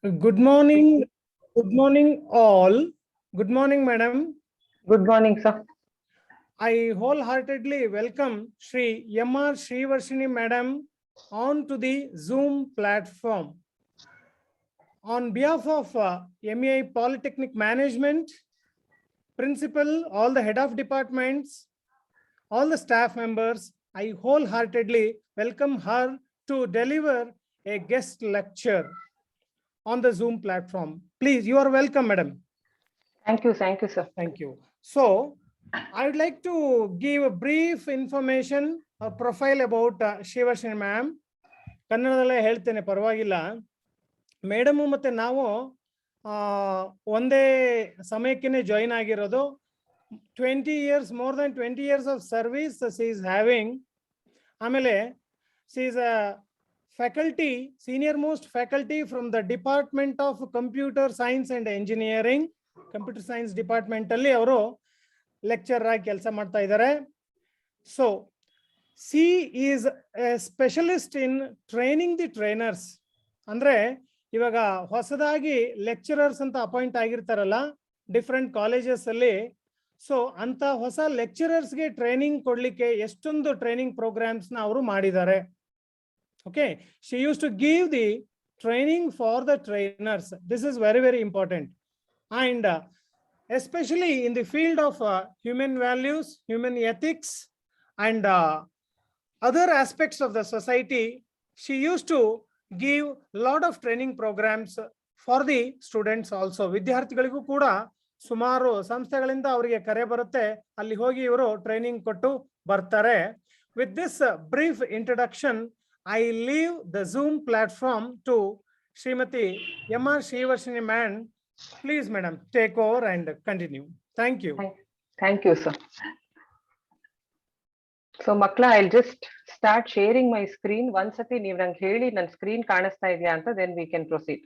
Good morning. Good morning, all. Good morning, madam. Good morning, sir. I wholeheartedly welcome Shri M.R. Srivarshini madam on to the Zoom platform. On behalf of MEI Polytechnic Management, principal, all the head of departments, all the staff members, I wholeheartedly welcome her to deliver a guest lecture on the Zoom platform. Please, you are welcome, madam. Thank you, sir. Thank you. So, I would like to give a brief information, a profile about Shivarshini ma'am. ಕನ್ನಡದಲ್ಲೇ ಹೇಳ್ತೇನೆ ಪರವಾಗಿಲ್ಲ. Madam ಮತ್ತೆ ನಾವು ಒಂದೇ ಸಮಯಕ್ಕೆ join ಆಗಿರೋದು. 20 years, more than 20 years of service she is having. ಆಮೇಲೆ she is a faculty, senior most faculty from the Department of Computer Science and Engineering. Computer science department ಅಲ್ಲಿ ಅವರು ಲೆಕ್ಚರ್ ಆಗಿ ಕೆಲಸ ಮಾಡ್ತಾ ಇದ್ದಾರೆ. So C is A specialist in training the trainers. ಅಂದ್ರೆ ಇವಾಗ ಹೊಸದಾಗಿ ಲೆಕ್ಚರರ್ಸ್ ಅಂತ ಅಪಾಯಿಂಟ್ ಆಗಿರ್ತಾರಲ್ಲ ಡಿಫ್ರೆಂಟ್ ಕಾಲೇಜಸ್ ಅಲ್ಲಿ, ಸೊ ಅಂತ ಹೊಸ ಲೆಕ್ಚರರ್ಸ್ಗೆ ಟ್ರೈನಿಂಗ್ ಕೊಡ್ಲಿಕ್ಕೆ ಎಷ್ಟೊಂದು ಟ್ರೈನಿಂಗ್ ಪ್ರೋಗ್ರಾಮ್ಸ್ ನ ಅವರು ಮಾಡಿದ್ದಾರೆ. Okay, she uses to give the training for the trainers. This is very very important. And especially in the field of human values, human ethics, and other aspects of the society, she used to give lot of training programs for the students also. ವಿದ್ಯಾರ್ಥಿಗಳಿಗೂ ಕೂಡ ಸುಮಾರು ಸಂಸ್ಥೆಗಳಿಂದ ಅವರಿಗೆ ಕರೆ ಬರುತ್ತೆ, ಅಲ್ಲಿ ಹೋಗಿ ಇವರು ಟ್ರೈನಿಂಗ್ ಕೊಟ್ಟು ಬರ್ತಾರೆ. With this brief introduction, I leave the Zoom platform to Srimati M.R. Srivarshini ma'am. Please, madam, take over and continue. Thank you. Thank you, sir. So, Makla, I'll just start sharing my screen. Once again, ನೀವು ನಂಗೆ ಹೇಳಿ ನನ್ನ screen ಕಾಣಿಸ್ತಾ ಇದೆಯಾ ಅಂತ, then we can proceed.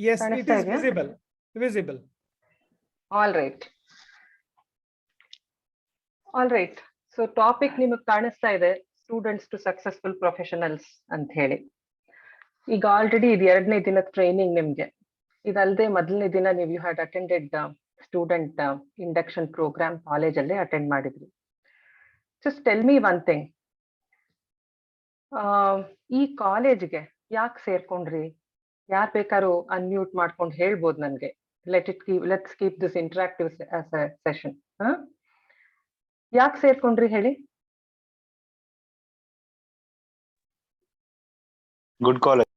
Yes, it is visible. Visible. All right. So topic ನಿಮಗೆ ಕಾಣಿಸ್ತಾ ಇದೆ, ಸ್ಟೂಡೆಂಟ್ಸ್ ಟು ಸಕ್ಸಸ್ಫುಲ್ ಪ್ರೊಫೆಷನಲ್ಸ್ ಅಂತ ಹೇಳಿ. ಈಗ ಆಲ್ರೆಡಿ ಇದು 2ನೇ ದಿನದ ಟ್ರೈನಿಂಗ್ ನಿಮ್ಗೆ. ಇದಲ್ಲದೆ ಮೊದಲನೇ ದಿನ ನೀವು you had attended student induction program ಕಾಲೇಜಲ್ಲೇ ಅಟೆಂಡ್ ಮಾಡಿದ್ರಿ. Just tell me one thing, ಈ ಕಾಲೇಜ್ಗೆ ಯಾಕೆ ಸೇರ್ಕೊಂಡ್ರಿ? ಯಾರು ಬೇಕಾದ್ರೂ ಅನ್ಮ್ಯೂಟ್ ಮಾಡ್ಕೊಂಡು ಹೇಳ್ಬೋದು ನನ್ಗೆ. Let's keep this interactive as a session. ಯಾಕೆ ಸೇರ್ಕೊಂಡ್ರಿ ಹೇಳಿ? Good college.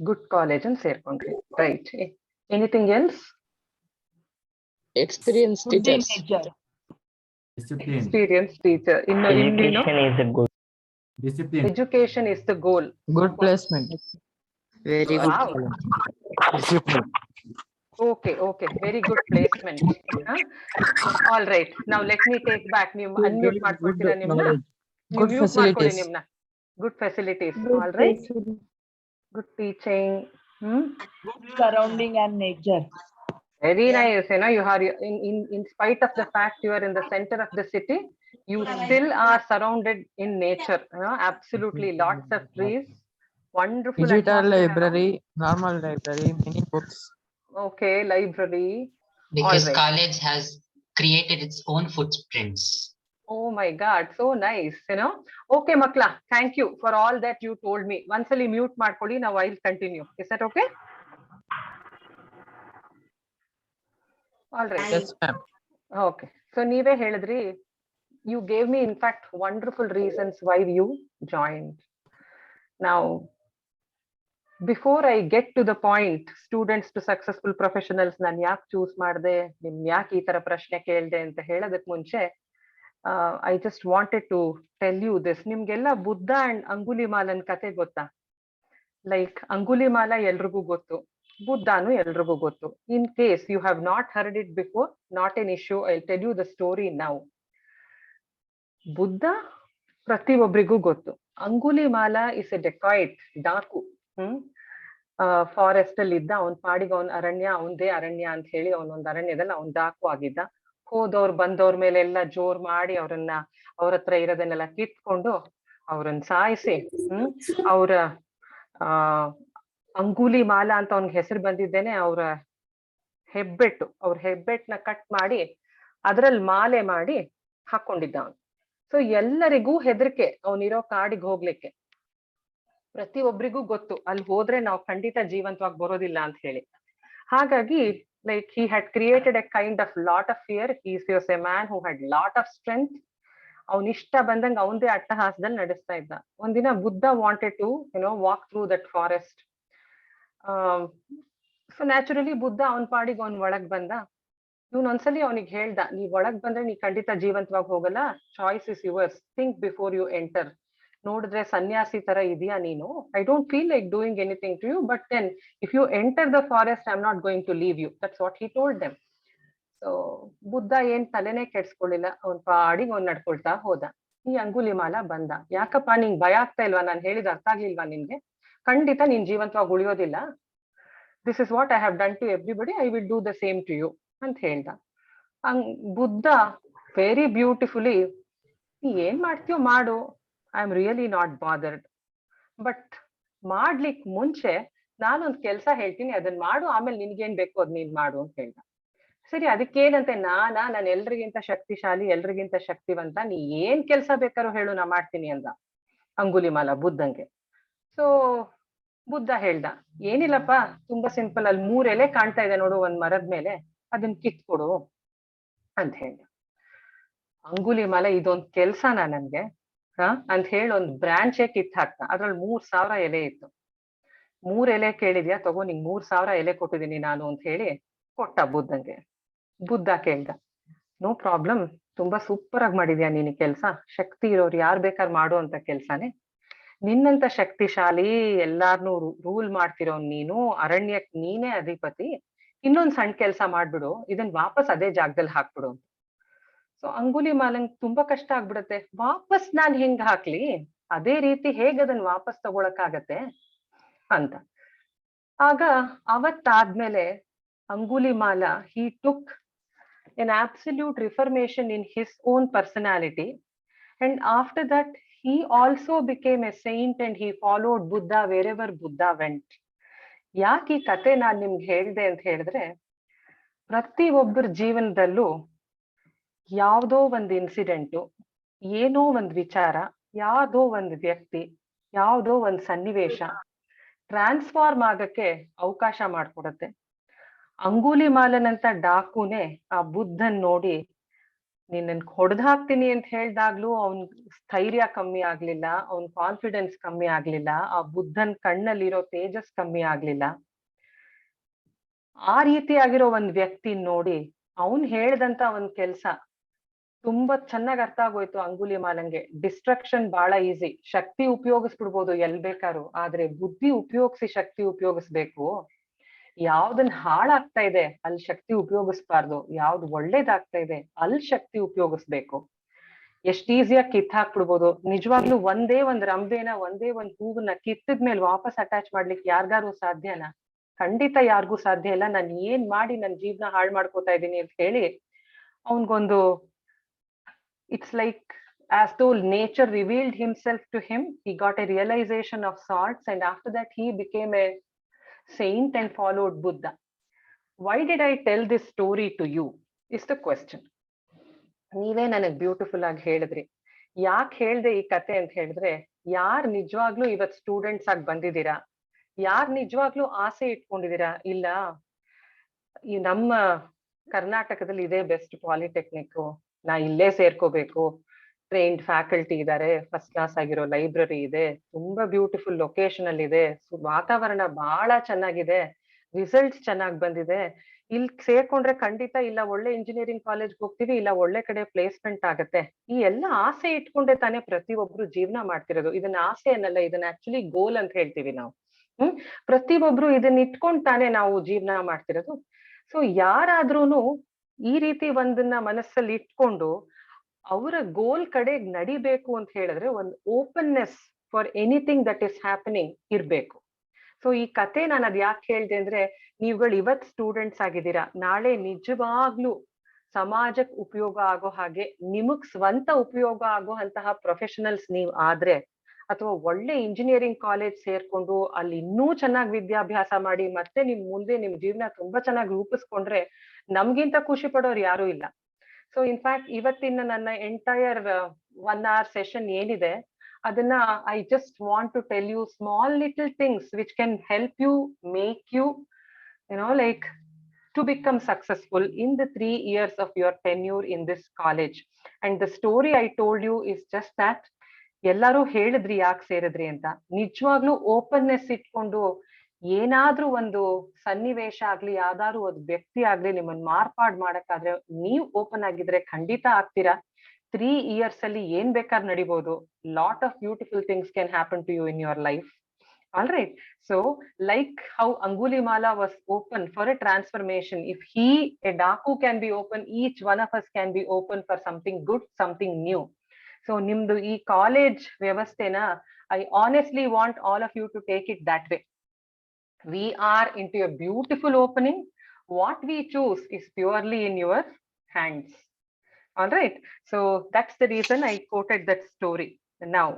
Good college and ಸೇರ್ಕೊಂಡ್ರಿ. Right. Anything else? Experienced teachers. Discipline. Experienced teacher. Education is a good. Discipline. Education is the goal. Good placement. Very good. Wow. Discipline. Okay. Very good placement. All right. Now let me take back. ನೀವು unmute ಮಾಡ್ಕೊಳ್ತೀರಾ ನಿಮ್ಮನ್ನ? Good facilities. Good facilities. All right. Good teaching. Good surrounding and nature. Very nice. You are in spite of the fact you are in the center of the city, you still are surrounded in nature. Absolutely, lots of trees. Wonderful. Digital library, normal library, many books. Okay, library. Because college has created its own footprints. Oh my God, so nice. Okay, Makla, thank you for all that you told me. Once mute ಮಾಡ್ಕೊಳ್ಳಿ, now I'll continue. Is that okay? All right. Yes, ma'am. Okay. So ನೀವೇ ಹೇಳಿದ್ರಿ, you gave me in fact wonderful reasons why you joined. Now, before I get to the point, students to successful professionals, ನಾನು ಯಾಕೆ choose ಮಾಡಿದೆ, ನಿಮ್ ಯಾಕೆ ಈ ತರ ಪ್ರಶ್ನೆ ಕೇಳಿದೆ ಅಂತ ಹೇಳೋದಕ್ಕೆ ಮುಂಚೆ, I just wanted to tell you this. ನಿಮ್ಗೆಲ್ಲ ಬುದ್ಧ ಅಂಡ್ ಅಂಗುಲಿಮಾಲನ್ ಕತೆ ಗೊತ್ತಾ? ಲೈಕ್ ಅಂಗುಲಿಮಾಲ ಎಲ್ರಿಗೂ ಗೊತ್ತು, ಬುದ್ಧನು ಎಲ್ರಿಗೂ ಗೊತ್ತು. In case you have not heard it before, not an issue, I tell you the story now. Buddha ಪ್ರತಿಯೊಬ್ಬರಿಗೂ ಗೊತ್ತು. Angulimala is a dacoit, daku. Forest ಅಲ್ಲಿ ಇದ್ದ, ಅವನ್ ಪಾಡಿಗೆ ಅವನ್ ಅರಣ್ಯ ಅವಂದೇ ಅರಣ್ಯ ಅಂತ ಹೇಳಿ ಅವನೊಂದ್ ಅರಣ್ಯದಲ್ಲಿ ಅವನ್ ಡಾಕು ಆಗಿದ್ದ. ಹೋದವ್ರು ಬಂದವ್ರ ಮೇಲೆ ಎಲ್ಲ ಜೋರ್ ಮಾಡಿ ಅವ್ರ ಹತ್ರ ಇರೋದನ್ನೆಲ್ಲ ಕಿತ್ಕೊಂಡು ಅವ್ರನ್ನ ಸಾಯಿಸಿ ಅವ್ರ ಅಂಗುಲಿ ಮಾಲ ಅಂತ ಅವ್ನಿಗೆ ಹೆಸರು ಬಂದಿದ್ದೇನೆ ಅವ್ರ ಹೆಬ್ಬೆಟ್ನ ಕಟ್ ಮಾಡಿ ಅದ್ರಲ್ಲಿ ಮಾಲೆ ಮಾಡಿ ಹಾಕೊಂಡಿದ್ದ ಅವನು. ಸೊ ಎಲ್ಲರಿಗೂ ಹೆದರಿಕೆ ಅವನಿರೋ ಕಾಡಿಗೆ ಹೋಗ್ಲಿಕ್ಕೆ. ಪ್ರತಿಯೊಬ್ಬರಿಗೂ ಗೊತ್ತು ಅಲ್ಲಿ ಹೋದ್ರೆ ನಾವು ಖಂಡಿತ ಜೀವಂತವಾಗಿ ಬರೋದಿಲ್ಲ ಅಂತ ಹೇಳಿ. ಹಾಗಾಗಿ like he had created a kind of lot of fear. He was a man who had lot of strength. ಅವ್ನ ಇಷ್ಟ ಬಂದಂಗ ಅವನದೇ ಅಟ್ಟಹಾಸದಲ್ಲಿ ನಡೆಸ್ತಾ ಇದ್ದ. ಒಂದಿನ Buddha wanted to walk through that forest. So naturally Buddha ಅವನ್ ಪಾಡಿಗೆ ಅವ್ನ್ ಒಳಗ್ ಬಂದ. ಒಂದ್ಸಲಿ ಅವನಿಗೆ ಹೇಳ್ದ, ನೀವ್ ಒಳಗ್ ಬಂದ್ರೆ ನೀ ಖಂಡಿತ ಜೀವಂತವಾಗಿ ಹೋಗಲ್ಲ, choice is yours, think before you enter. ನೋಡಿದ್ರೆ ಸನ್ಯಾಸಿ ತರ ಇದೆಯಾ ನೀನು, I don't feel like doing anything to you, but then if you enter the forest I am not going to leave you. That's what he told them. So Buddha ಏನ್ ತಲೆನೇ ಕೆಡ್ಸ್ಕೊಳ್ಳಿಲ್ಲ, ಅವ್ನ್ ಪಾಡಿಗೆ ಅವ್ನ್ ನಡ್ಕೊಳ್ತಾ ಹೋದ. ಈ ಅಂಗುಲಿಮಾಲ ಬಂದ. ಯಾಕಪ್ಪ ನಿಂಗ್ ಭಯ ಆಗ್ತಾ ಇಲ್ವಾ, ನಾನು ಹೇಳಿದ ಅರ್ಥ ಆಗ್ಲಿಲ್ವಾ ನಿನ್ಗೆ? ಖಂಡಿತ ನೀನ್ ಜೀವಂತವಾಗಿ ಉಳಿಯೋದಿಲ್ಲ. This is what I have done to everybody, I will do the same to you ಅಂತ ಹೇಳ್ದ. ಬುದ್ಧ ವೆರಿ ಬ್ಯೂಟಿಫುಲಿ, ನೀ ಏನ್ ಮಾಡ್ತೀಯೋ ಮಾಡು, I am really not bothered, but ಮಾಡ್ಲಿಕ್ ಮುಂಚೆ ನಾನೊಂದ್ ಕೆಲ್ಸ ಹೇಳ್ತೀನಿ, ಅದನ್ನ ಮಾಡು, ಆಮೇಲೆ ನಿನ್ಗೇನ್ ಬೇಕು ಅದ್ ನೀನ್ ಮಾಡು ಅಂತ ಹೇಳ್ದ. ಸರಿ, ಅದಕ್ಕೇನಂತೆ, ನಾನು ಎಲ್ರಿಗಿಂತ ಶಕ್ತಿಶಾಲಿ, ಎಲ್ರಿಗಿಂತ ಶಕ್ತಿವಂತ, ನೀ ಏನ್ ಕೆಲ್ಸ ಬೇಕಾದ್ರೂ ಹೇಳು, ನಾ ಮಾಡ್ತೀನಿ ಅಂದ ಅಂಗುಲಿಮಾಲ ಬುದ್ಧಂಗೆ. ಸೊ ಬುದ್ಧ ಹೇಳ್ದ, ಏನಿಲ್ಲಪ್ಪ, ತುಂಬಾ ಸಿಂಪಲ್, ಅಲ್ಲಿ 3 ಎಲೆ ಕಾಣ್ತಾ ಇದೆ ನೋಡು ಒಂದ್ ಮರದ ಮೇಲೆ, ಅದನ್ನ ಕಿತ್ಕೊಡು ಅಂತ ಹೇಳ್ದ. ಅಂಗುಲಿಮಾಲ ಇದೊಂದ್ ಕೆಲ್ಸನಾ ನನ್ಗೆ ಅಂತ ಹೇಳಿ ಒಂದ್ ಬ್ರಾಂಚೇ ಕಿತ್ ಹಾಕ್ತ. ಅದ್ರಲ್ಲಿ 3000 ಎಲೆ ಇತ್ತು. 3 ಎಲೆ ಕೇಳಿದ್ಯಾ, ತಗೋ ನಿಂಗ್ 3000 ಎಲೆ ಕೊಟ್ಟಿದೀನಿ ನಾನು ಅಂತ ಹೇಳಿ ಕೊಟ್ಟ ಬುದ್ಧಂಗೆ. ಬುದ್ಧ ಕೇಳ್ದ, ನೋ ಪ್ರಾಬ್ಲಮ್, ತುಂಬಾ ಸೂಪರ್ ಆಗಿ ಮಾಡಿದ್ಯಾ ನೀನ್ ಕೆಲ್ಸ, ಶಕ್ತಿ ಇರೋರು ಯಾರ್ ಬೇಕಾದ್ರೆ ಮಾಡೋ ಅಂತ ಕೆಲ್ಸಾನೇ, ನಿನ್ನಂತ ಶಕ್ತಿಶಾಲಿ, ಎಲ್ಲಾರ್ನು ರೂಲ್ ಮಾಡ್ತಿರೋ ನೀನು, ಅರಣ್ಯಕ್ ನೀನೇ ಅಧಿಪತಿ, ಇನ್ನೊಂದ್ ಸಣ್ಣ ಕೆಲ್ಸ ಮಾಡ್ಬಿಡು, ಇದನ್ ವಾಪಸ್ ಅದೇ ಜಾಗದಲ್ಲಿ ಹಾಕ್ಬಿಡು. ಸೊ ಅಂಗುಲಿಮಾಲಂಗ್ ತುಂಬಾ ಕಷ್ಟ ಆಗ್ಬಿಡತ್ತೆ, ವಾಪಸ್ ನಾನ್ ಹೆಂಗ್ ಹಾಕ್ಲಿ, ಅದೇ ರೀತಿ ಹೇಗ್ ಅದನ್ನ ವಾಪಸ್ ತಗೊಳಕ್ಕಾಗತ್ತೆ ಅಂತ. ಆಗ ಅವತ್ತಾದ್ಮೇಲೆ Angulimala he took an absolute reformation in his own personality, and after that he also became a saint and he followed Buddha wherever Buddha went. ಯಾಕೆ ಈ ಕತೆ ನಾನ್ ನಿಮ್ಗೆ ಹೇಳ್ದೆ ಅಂತ ಹೇಳಿದ್ರೆ, ಪ್ರತಿ ಒಬ್ಬರ ಜೀವನದಲ್ಲೂ ಯಾವ್ದೋ ಒಂದ್ ಇನ್ಸಿಡೆಂಟು, ಏನೋ ಒಂದ್ ವಿಚಾರ, ಯಾವ್ದೋ ಒಂದ್ ವ್ಯಕ್ತಿ, ಯಾವ್ದೋ ಒಂದ್ ಸನ್ನಿವೇಶ ಟ್ರಾನ್ಸ್ಫಾರ್ಮ್ ಆಗಕ್ಕೆ ಅವಕಾಶ ಮಾಡ್ಕೊಡತ್ತೆ. ಅಂಗುಲಿಮಾಲನಂತ ಡಾಕುನೇ ಆ ಬುದ್ಧನ್ ನೋಡಿ ನಿನ್ನನ್ ಹೊಡೆದ್ ಹಾಕ್ತೀನಿ ಅಂತ ಹೇಳ್ದಾಗ್ಲೂ ಅವನ್ ಸ್ಥೈರ್ಯ ಕಮ್ಮಿ ಆಗ್ಲಿಲ್ಲ, ಅವನ್ ಕಾನ್ಫಿಡೆನ್ಸ್ ಕಮ್ಮಿ ಆಗ್ಲಿಲ್ಲ, ಆ ಬುದ್ಧನ್ ಕಣ್ಣಲ್ಲಿರೋ ತೇಜಸ್ ಕಮ್ಮಿ ಆಗ್ಲಿಲ್ಲ. ಆ ರೀತಿಯಾಗಿರೋ ಒಂದ್ ವ್ಯಕ್ತಿ ನೋಡಿ ಅವನ್ ಹೇಳ್ದಂತ ಒಂದ್ ಕೆಲ್ಸ ತುಂಬಾ ಚೆನ್ನಾಗ್ ಅರ್ಥ ಆಗೋಯ್ತು ಅಂಗುಲಿಮಾಲಂಗೆ. ಡಿಸ್ಟ್ರಕ್ಷನ್ ಬಹಳ ಈಸಿ, ಶಕ್ತಿ ಉಪಯೋಗಿಸ್ಬಿಡ್ಬೋದು ಎಲ್ ಬೇಕಾದ್ರು, ಆದ್ರೆ ಬುದ್ಧಿ ಉಪಯೋಗಿಸಿ ಶಕ್ತಿ ಉಪಯೋಗಿಸ್ಬೇಕು. ಯಾವ್ದನ್ ಹಾಳಾಗ್ತಾ ಇದೆ ಅಲ್ಲಿ ಶಕ್ತಿ ಉಪಯೋಗಿಸ್ಬಾರ್ದು, ಯಾವ್ದು ಒಳ್ಳೇದಾಗ್ತಾ ಇದೆ ಅಲ್ಲಿ ಶಕ್ತಿ ಉಪಯೋಗಿಸ್ಬೇಕು. ಎಷ್ಟ್ ಈಸಿಯಾಗಿ ಕಿತ್ ಹಾಕ್ಬಿಡ್ಬೋದು. ನಿಜವಾಗ್ಲೂ ಒಂದೇ ಒಂದ್ ರಂಬೆನ, ಒಂದೇ ಒಂದ್ ಹೂವನ್ನ ಕಿತ್ತಿದ್ಮೇಲೆ ವಾಪಸ್ ಅಟ್ಯಾಚ್ ಮಾಡ್ಲಿಕ್ಕೆ ಯಾರಿಗಾರು ಸಾಧ್ಯನಾ? ಖಂಡಿತ ಯಾರಿಗೂ ಸಾಧ್ಯ ಇಲ್ಲ. ನಾನ್ ಏನ್ ಮಾಡಿ ನನ್ ಜೀವನ ಹಾಳು ಮಾಡ್ಕೋತಾ ಇದ್ದೀನಿ ಅಂತ ಹೇಳಿ ಅವನ್ಗೊಂದು, it's like as though nature revealed himself to him. He got a realization of sorts, and after that he became a saint and followed Buddha. Why did I tell this story to you is the question. ನೀವೇ ನನಗ್ beautiful ಆಗಿ ಹೇಳಿದ್ರಿ. ಯಾಕೆ ಹೇಳ್ದೆ ಈ ಕತೆ ಅಂತ ಹೇಳಿದ್ರೆ, ಯಾರ್ ನಿಜವಾಗ್ಲೂ ಇವತ್ ಸ್ಟೂಡೆಂಟ್ಸ್ ಆಗಿ ಬಂದಿದ್ದೀರಾ, ಯಾರ್ ನಿಜವಾಗ್ಲೂ ಆಸೆ ಇಟ್ಕೊಂಡಿದೀರಾ, ಇಲ್ಲ ಈ ನಮ್ಮ ಕರ್ನಾಟಕದಲ್ಲಿ ಇದೇ ಬೆಸ್ಟ್ ಪಾಲಿಟೆಕ್ನಿಕ್, ನಾ ಇಲ್ಲೇ ಸೇರ್ಕೋಬೇಕು, ಟ್ರೈನ್ಡ್ ಫ್ಯಾಕಲ್ಟಿ ಇದಾರೆ, ಫಸ್ಟ್ ಕ್ಲಾಸ್ ಆಗಿರೋ ಲೈಬ್ರರಿ ಇದೆ, ತುಂಬಾ ಬ್ಯೂಟಿಫುಲ್ ಲೊಕೇಶನ್ ಅಲ್ಲಿ ಇದೆ, ವಾತಾವರಣ ಬಹಳ ಚೆನ್ನಾಗಿದೆ, ರಿಸಲ್ಟ್ಸ್ ಚೆನ್ನಾಗ್ ಬಂದಿದೆ, ಇಲ್ಲಿ ಸೇರ್ಕೊಂಡ್ರೆ ಖಂಡಿತ ಇಲ್ಲ ಒಳ್ಳೆ ಇಂಜಿನಿಯರಿಂಗ್ ಕಾಲೇಜ್ ಹೋಗ್ತೀವಿ, ಇಲ್ಲ ಒಳ್ಳೆ ಕಡೆ ಪ್ಲೇಸ್ಮೆಂಟ್ ಆಗತ್ತೆ. ಈ ಎಲ್ಲ ಆಸೆ ಇಟ್ಕೊಂಡೆ ತಾನೇ ಪ್ರತಿಯೊಬ್ರು ಜೀವನ ಮಾಡ್ತಿರೋದು. ಇದನ್ನ ಆಸೆ ಅನ್ನಲ್ಲ, ಇದನ್ನ ಆಕ್ಚುಲಿ ಗೋಲ್ ಅಂತ ಹೇಳ್ತೀವಿ ನಾವು. ಪ್ರತಿಯೊಬ್ರು ಇದನ್ನ ಇಟ್ಕೊಂಡ್ ತಾನೇ ನಾವು ಜೀವನ ಮಾಡ್ತಿರೋದು. ಸೊ ಯಾರಾದ್ರೂನು ಈ ರೀತಿ ಒಂದನ್ನ ಮನಸ್ಸಲ್ಲಿ ಇಟ್ಕೊಂಡು ಅವರ ಗೋಲ್ ಕಡೆ ನಡಿಬೇಕು ಅಂತ ಹೇಳಿದ್ರೆ ಒಂದು openness for anything that is happening ಇರ್ಬೇಕು. ಸೊ ಈ ಕತೆ ನಾನು ಅದ್ ಯಾಕೆ ಹೇಳ್ದೆ ಅಂದ್ರೆ, ನೀವುಗಳು ಇವತ್ ಸ್ಟೂಡೆಂಟ್ಸ್ ಆಗಿದ್ದೀರಾ, ನಾಳೆ ನಿಜವಾಗ್ಲೂ ಸಮಾಜಕ್ಕೆ ಉಪಯೋಗ ಆಗೋ ಹಾಗೆ, ನಿಮಗ್ ಸ್ವಂತ ಉಪಯೋಗ ಆಗೋ ಅಂತಹ ಪ್ರೊಫೆಷನಲ್ಸ್ ನೀವ್ ಆದ್ರೆ, ಅಥವಾ ಒಳ್ಳೆ ಇಂಜಿನಿಯರಿಂಗ್ ಕಾಲೇಜ್ ಸೇರ್ಕೊಂಡು ಅಲ್ಲಿ ಇನ್ನೂ ಚೆನ್ನಾಗಿ ವಿದ್ಯಾಭ್ಯಾಸ ಮಾಡಿ ಮತ್ತೆ ನಿಮ್ ಮುಂದೆ ನಿಮ್ ಜೀವನ ತುಂಬಾ ಚೆನ್ನಾಗಿ ರೂಪಿಸ್ಕೊಂಡ್ರೆ ನಮ್ಗಿಂತ ಖುಷಿ ಪಡೋರು ಯಾರು ಇಲ್ಲ. ಸೊ ಇನ್ಫ್ಯಾಕ್ಟ್ ಇವತ್ತಿನ ನನ್ನ ಎಂಟೈರ್ 1 hour ಸೆಷನ್ ಏನಿದೆ, ಅದನ್ನ I just want to tell you small little things which can help you, make you like to become successful in the 3 years of your tenure in this college. And the story I told you is just that. ಎಲ್ಲರೂ ಹೇಳಿದ್ರಿ ಯಾಕೆ ಸೇರಿದ್ರಿ ಅಂತ, ನಿಜವಾಗ್ಲೂ openness ಇಟ್ಕೊಂಡು ಏನಾದ್ರೂ ಒಂದು ಸನ್ನಿವೇಶ ಆಗ್ಲಿ, ಯಾವ್ದಾದ್ರು ಒಂದು ವ್ಯಕ್ತಿ ಆಗ್ಲಿ ನಿಮ್ಮನ್ನ ಮಾರ್ಪಾಡ್ ಮಾಡಕ್ಕಾದ್ರೆ ನೀವ್ ಓಪನ್ ಆಗಿದ್ರೆ ಖಂಡಿತ ಆಗ್ತೀರಾ. 3 years ಅಲ್ಲಿ ಏನ್ ಬೇಕಾದ್ರೆ ನಡಿಬಹುದು. Lot of beautiful things can happen to you in your life. All right. So, like how Angulimala was open for a transformation, if he, a Daku, can be open, each one of us can be open for something good, something new. So, nimdu ee college vyavasthena, I honestly want all of you to take it that way. We are into a beautiful opening. What we choose is purely in your hands. All right. So, that's the reason I quoted that story. Now,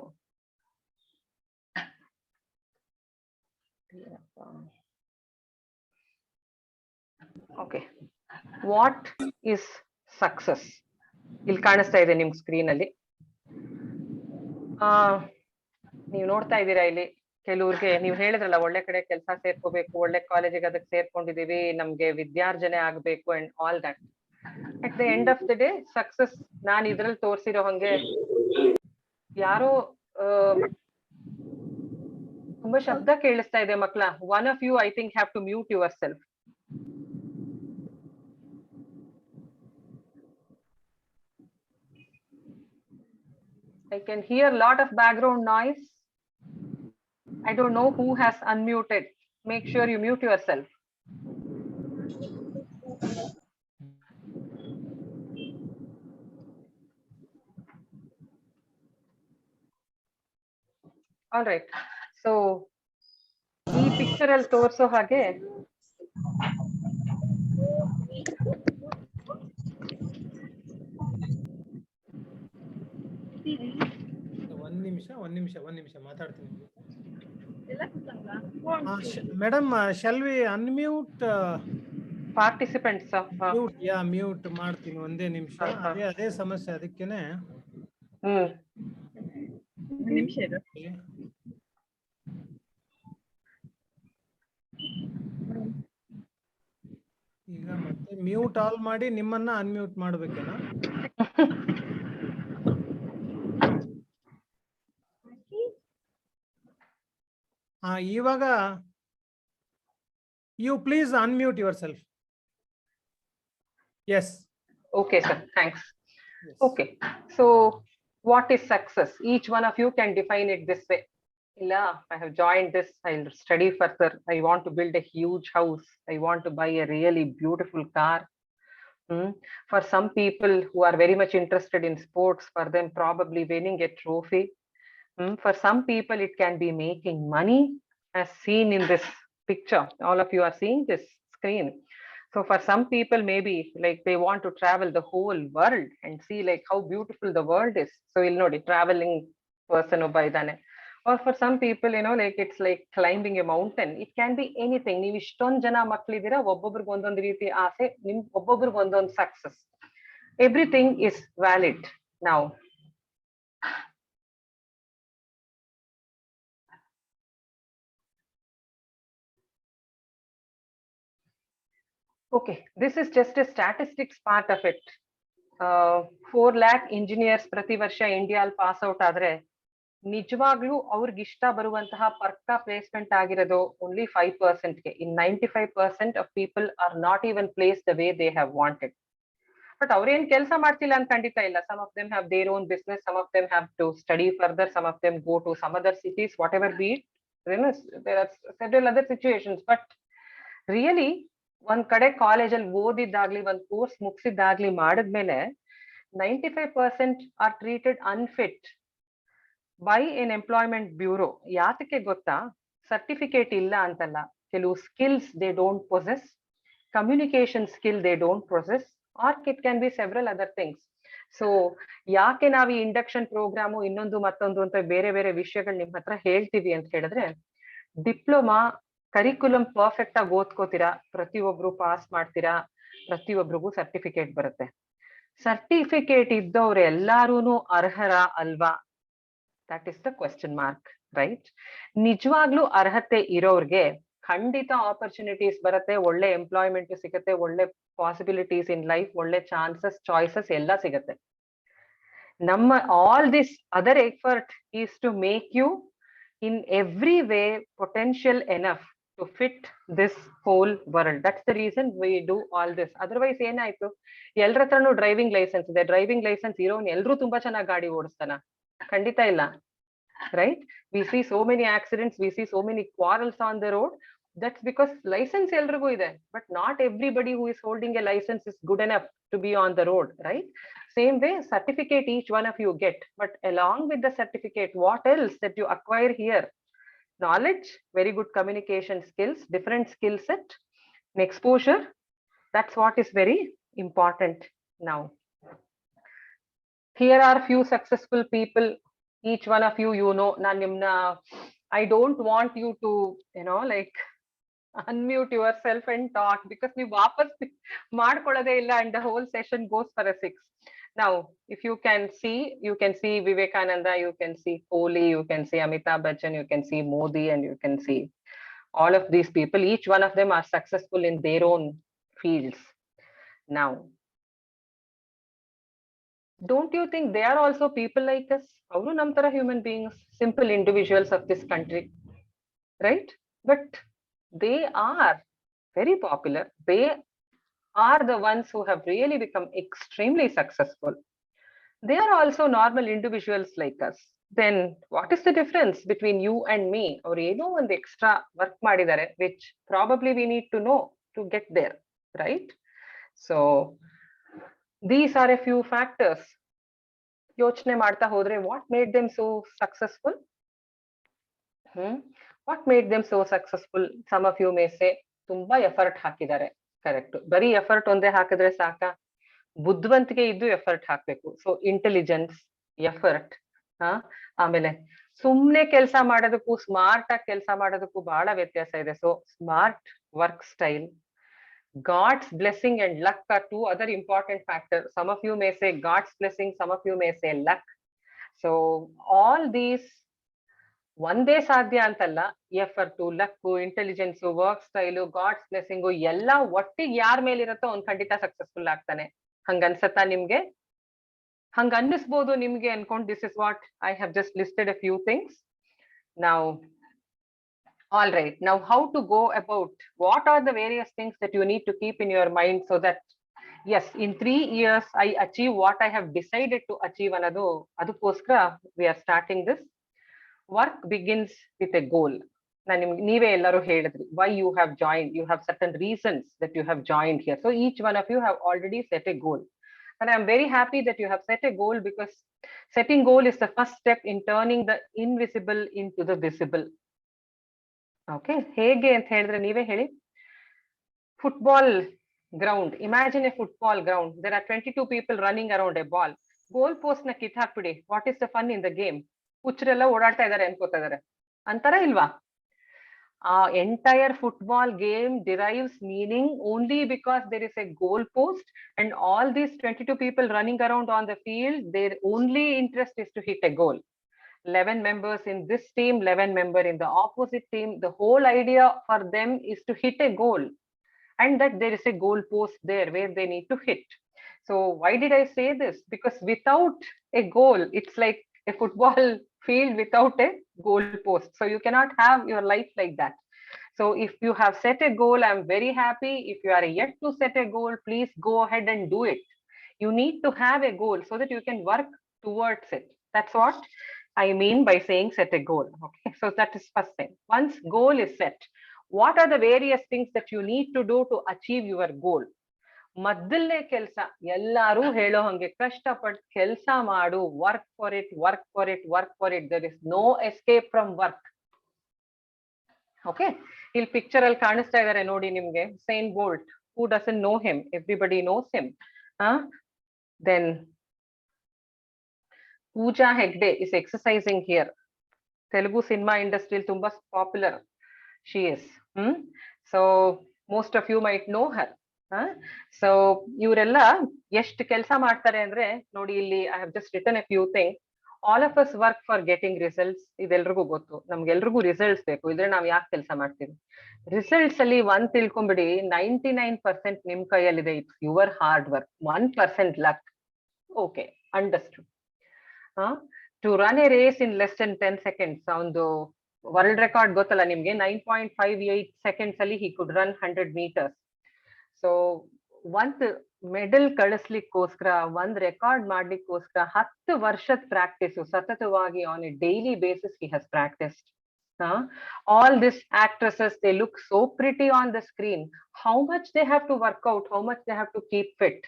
okay, what is success? ಇಲ್ಲಿ ಕಾಣಿಸ್ತಾ ಇದೆ ನಿಮ್ screen ಅಲ್ಲಿ. ನೀವು ನೋಡ್ತಾ ಇದ್ದೀರಾ ಇಲ್ಲಿ ಕೆಲವ್ರಿಗೆ ನೀವು ಹೇಳಿದ್ರಲ್ಲ ಒಳ್ಳೆ ಕಡೆ ಕೆಲಸ ಸೇರ್ಕೋಬೇಕು, ಒಳ್ಳೆ ಕಾಲೇಜಿಗೆ ಅದಕ್ಕೆ ಸೇರ್ಕೊಂಡಿದೀವಿ, ನಮ್ಗೆ ವಿದ್ಯಾರ್ಜನೆ ಆಗ್ಬೇಕು and all that. At the end of the day success ನಾನ್ ಇದ್ರಲ್ಲಿ ತೋರ್ಸಿರೋ ಹಂಗೆ ಯಾರೋ ತುಂಬಾ ಶಬ್ದ ಕೇಳಿಸ್ತಾ ಇದೆ ಮಕ್ಳ. One of you I think have to mute yourself. I can hear lot of background noise. I don't know who has unmuted. Make sure you mute yourself. All right. So, ಈ picture ಅಲ್ಲಿ ತೋರ್ಸೋ ಹಾಗೆ ಒಂದ್ ನಿಮಿಷ ಮಾತಾಡ್ತೀನಿ madam. Shall we unmute participants? Mute ಮಾಡ್ತೀನಿ, ಒಂದೇ ನಿಮಿಷ. ಅದೇ ಸಮಸ್ಯೆ, ಅದಕ್ಕೇನೆ. ಈಗ ಮತ್ತೆ ಮ್ಯೂಟ್ ಆಲ್ ಮಾಡಿ ನಿಮ್ಮನ್ನ ಅನ್ಮ್ಯೂಟ್ ಮಾಡ್ಬೇಕೇನಾ? ಇವಾಗ you please unmute yourself. Yes. Okay, sir. Thanks. Yes. Okay. So, what is success? Each one of you can define it this way. Illa, I have joined this. I'll study further. I want to build a huge house. I want to buy a really beautiful car. For some people who are very much interested in sports, for them probably winning a trophy. For some people, it can be making money, as seen in this picture. All of you are seeing this screen. So for some people, maybe like they want to travel the whole world and see like how beautiful the world is. So you'll know the traveling person by dane. Or for some people, like it's like climbing a mountain. It can be anything. ನೀವು ಇಷ್ಟೊಂದು ಜನ ಮಕ್ಕಳಿದ್ದೀರಾ, ಒಬ್ಬೊಬ್ರಿಗೆ ಒಂದೊಂದು ರೀತಿ ಆಸೆ, ನಿಮ್ ಒಬ್ಬೊಬ್ರಿಗೆ ಒಂದೊಂದು success. Everything is valid. Now, okay, this is just a statistics part of it. 4 lakh engineers ಪ್ರತಿ ವರ್ಷ ಇಂಡಿಯಾಲ್ ಪಾಸ್ ಔಟ್ ಆದ್ರೆ ನಿಜವಾಗ್ಲೂ ಅವ್ರಿಗೆ ಇಷ್ಟ ಬರುವಂತಹ ಪರ್ಕಾ ಪ್ಲೇಸ್ಮೆಂಟ್ ಆಗಿರೋದು ಓನ್ಲಿ 5% ಗೆ. ಇನ್ 95% of people are not even placed the way they have wanted. But ಅವ್ರೇನ್ ಕೆಲಸ ಮಾಡ್ತಿಲ್ಲ ಅಂತ ಖಂಡಿತ ಇಲ್ಲ. Some of them have their own business, some of them have to study further, some of them go to some other cities, whatever be it. There are several other situations, but really ಒಂದ್ ಕಡೆ ಕಾಲೇಜಲ್ಲಿ ಓದಿದ್ದಾಗ್ಲಿ, ಒಂದ್ course ಮುಗಿಸಿದ್ದಾಗ್ಲಿ ಮಾಡಿದ್ಮೇಲೆ 95% are treated unfit by an employment bureau. ಯಾತಕ್ಕೆ ಗೊತ್ತಾ? Certificate ಇಲ್ಲ ಅಂತಲ್ಲ, ಕೆಲವು skills they don't possess, communication skill they don't possess, or it can be several other things. So ಯಾಕೆ ನಾವು ಈ ಇಂಡಕ್ಷನ್ ಪ್ರೋಗ್ರಾಮು ಇನ್ನೊಂದು ಮತ್ತೊಂದು ಅಂತ ಬೇರೆ ಬೇರೆ ವಿಷಯಗಳು ನಿಮ್ ಹತ್ರ ಹೇಳ್ತೀವಿ ಅಂತ ಹೇಳಿದ್ರೆ, ಡಿಪ್ಲೊಮಾ ಕರಿಕ್ಯುಲಮ್ ಪರ್ಫೆಕ್ಟ್ ಆಗಿ ಓದ್ಕೋತೀರಾ, ಪ್ರತಿಯೊಬ್ರು ಪಾಸ್ ಮಾಡ್ತೀರಾ, ಪ್ರತಿಯೊಬ್ರಿಗೂ ಸರ್ಟಿಫಿಕೇಟ್ ಬರುತ್ತೆ. ಸರ್ಟಿಫಿಕೇಟ್ ಇದ್ದವ್ರು ಎಲ್ಲಾರು ಅರ್ಹರ ಅಲ್ವಾ? That is the question mark, right? ನಿಜವಾಗ್ಲೂ ಅರ್ಹತೆ ಇರೋರ್ಗೆ ಖಂಡಿತ ಆಪರ್ಚುನಿಟೀಸ್ ಬರುತ್ತೆ, ಒಳ್ಳೆ ಎಂಪ್ಲಾಯ್ಮೆಂಟ್ ಸಿಗುತ್ತೆ, ಒಳ್ಳೆ ಪಾಸಿಬಿಲಿಟೀಸ್ ಇನ್ ಲೈಫ್, ಒಳ್ಳೆ ಚಾನ್ಸಸ್, ಚಾಯ್ಸಸ್ ಎಲ್ಲ ಸಿಗುತ್ತೆ. ನಮ್ಮ all this other effort is to make you in every way potential enough to fit this whole world. That's the reason we do all this. Otherwise ಏನಾಯ್ತು, ಎಲ್ಲರ ಹತ್ರನೂ driving licence ಇದೆ, driving licence ಇರೋನ್ ಎಲ್ರು ತುಂಬಾ ಚೆನ್ನಾಗಿ ಗಾಡಿ ಓಡಿಸ್ತಾನ? ಖಂಡಿತ ಇಲ್ಲ, right? We see so many accidents, we see so many quarrels on the road. That's because license ಎಲ್ರಿಗೂ ಇದೆ, but not everybody who is holding a license is good enough to be on the road, right? Same way, certificate each one of you get, but along with the certificate, what else that you acquire here? Knowledge, very good communication skills, different skill set, and exposure. That's what is very important now. Here are few successful people. Each one of you, you know, I don't want you to, like, unmute yourself and talk, because we wapas madkolade illa and the whole session goes for a 6. Now if you can see Vivekananda, you can see Kohli, you can see Amitabh Bachchan, you can see Modi, and you can see all of these people. Each one of them are successful in their own fields. Now don't you think they are also people like us? Avru nam tara human beings, simple individuals of this country, right? But they are very popular. They are the ones who have really become extremely successful. They are also normal individuals like us. Then what is the difference between you and me? Or eno one extra work madidare, which probably we need to know to get there, right? So these are a few factors. Yochne ಮಾಡ್ತಾ ಹೋದ್ರೆ, what made them so successful? What made them so successful? Some of you may say, ತುಂಬಾ effort ಹಾಕಿದ್ದಾರೆ. Correct. ಬರೀ effort ಒಂದೇ ಹಾಕಿದ್ರೆ ಸಾಕ? ಬುದ್ಧಿವಂತಿಕೆ ಇದ್ದು ಎಫರ್ಟ್ ಹಾಕ್ಬೇಕು. ಸೊ ಇಂಟೆಲಿಜೆನ್ಸ್, ಎಫರ್ಟ್, ಆಮೇಲೆ ಸುಮ್ನೆ ಕೆಲಸ ಮಾಡೋದಕ್ಕೂ ಸ್ಮಾರ್ಟ್ ಆಗಿ ಕೆಲಸ ಮಾಡೋದಕ್ಕೂ ಬಹಳ ವ್ಯತ್ಯಾಸ ಇದೆ. So smart work style, God's blessing and luck are two other important factors. Some of you may say God's blessing, some of you may say luck. So all these ಒಂದೇ ಸಾಧ್ಯ ಅಂತಲ್ಲ. Effort, luck, intelligence, work style, God's blessing ಎಲ್ಲ ಒಟ್ಟಿಗೆ ಯಾರ ಮೇಲಿರುತ್ತೋ ಅವ್ನು ಖಂಡಿತ successful ಆಗ್ತಾನೆ. ಹಂಗ ಅನ್ಸತ್ತಾ ನಿಮ್ಗೆ? ಹಂಗ ಅನ್ನಿಸ್ಬೋದು ನಿಮ್ಗೆ ಅನ್ಕೊಂಡ್. This is what I have just listed a few things. ನಾವು all right, now how to go about, what are the various things that you need to keep in your mind so that yes, in 3 years I achieve what I have decided to achieve anadu. Adukoskara we are starting this. Work begins with a goal. Neeve ellaru helidri why you have joined. You have certain reasons that you have joined here. So each one of you have already set a goal, and I am very happy that you have set a goal, because setting goal is the first step in turning the invisible into the visible. Okay, ಹೇಗೆ ಅಂತ ಹೇಳಿದ್ರೆ ನೀವೇ ಹೇಳಿ. Football ground, imagine a football ground. There are 22 people running around a ball. Goal post na ಕಿತ್ ಹಾಕ್ಬಿಡಿ. What is the fun in the game? ಹುಚ್ಚರೆಲ್ಲ ಓಡಾಡ್ತಾ ಇದಾರೆ ಅನ್ಕೋತಾ ಇದಾರೆ ಅಂತಾರ ಇಲ್ವಾ? Entire football game derives meaning only because there is a goal post, and all these 22 people running around on the field, their only interest is to hit a goal. 11 members in this team, 11 members in the opposite team. The whole idea for them is to hit a goal, and that there is a goal post there where they need to hit. So why did I say this? Because without a goal, it's like a football field without a goal post. So you cannot have your life like that. So if you have set a goal, I'm very happy. If you are yet to set a goal, please go ahead and do it. You need to have a goal so that you can work towards it. That's what I mean by saying set a goal. Okay, so that is first thing. Once goal is set, what are the various things that you need to do to achieve your goal? ಮೊದಲನೇ ಕೆಲಸ, ಎಲ್ಲಾರು ಹೇಳೋ ಹಂಗೆ ಕಷ್ಟಪಟ್ಟು ಕೆಲಸ ಮಾಡು. Work for it, work for it, work for it. There is no escape from work. Okay, ಇಲ್ಲಿ picture ಅಲ್ಲಿ ಕಾಣಿಸ್ತಾ ಇದಾರೆ ನೋಡಿ ನಿಮ್ಗೆ, Usain Bolt. Who doesn't know him? Everybody knows him. Then Pooja Hegde is exercising here. Telugu cinema ಇಂಡಸ್ಟ್ರಿಯಲ್ಲಿ ತುಂಬಾ popular she is. So most of you might know her. So ಇವರೆಲ್ಲ ಎಷ್ಟು ಕೆಲಸ ಮಾಡ್ತಾರೆ ಅಂದ್ರೆ ನೋಡಿ, ಇಲ್ಲಿ I have just written a few thing. All of us work for getting results. ಇದೆಲ್ರಿಗೂ ಗೊತ್ತು, ನಮ್ಗೆಲ್ರಿಗೂ ರಿಸಲ್ಟ್ಸ್ ಬೇಕು. ಇದ್ರೆ ನಾವ್ ಯಾಕೆ ಕೆಲಸ ಮಾಡ್ತೀವಿ? ರಿಸಲ್ಟ್ಸ್ ಅಲ್ಲಿ ಒಂದ್ ತಿಳ್ಕೊಂಬಿಡಿ, 99% ನಿಮ್ ಕೈಯಲ್ಲಿದೆ. It's your hard work. 1% luck. Okay, understood. To run a race in less than 10 seconds, ಒಂದು ವರ್ಲ್ಡ್ ರೆಕಾರ್ಡ್ ಗೊತ್ತಲ್ಲ ನಿಮ್ಗೆ, 9.58 seconds ಅಲ್ಲಿ he could run 100 meters. So ಒಂದ್ ಮೆಡಲ್ ಕಳಿಸ್ಲಿಕ್ಕೋಸ್ಕರ, ಒಂದ್ ರೆಕಾರ್ಡ್ ಮಾಡ್ಲಿಕ್ಕೋಸ್ಕರ 10 ವರ್ಷದ ಪ್ರಾಕ್ಟೀಸ್ ಸತತವಾಗಿ on a daily basis he has practised. All these actresses, they look so pretty on the screen. How much they have to work out, how much they have to keep fit.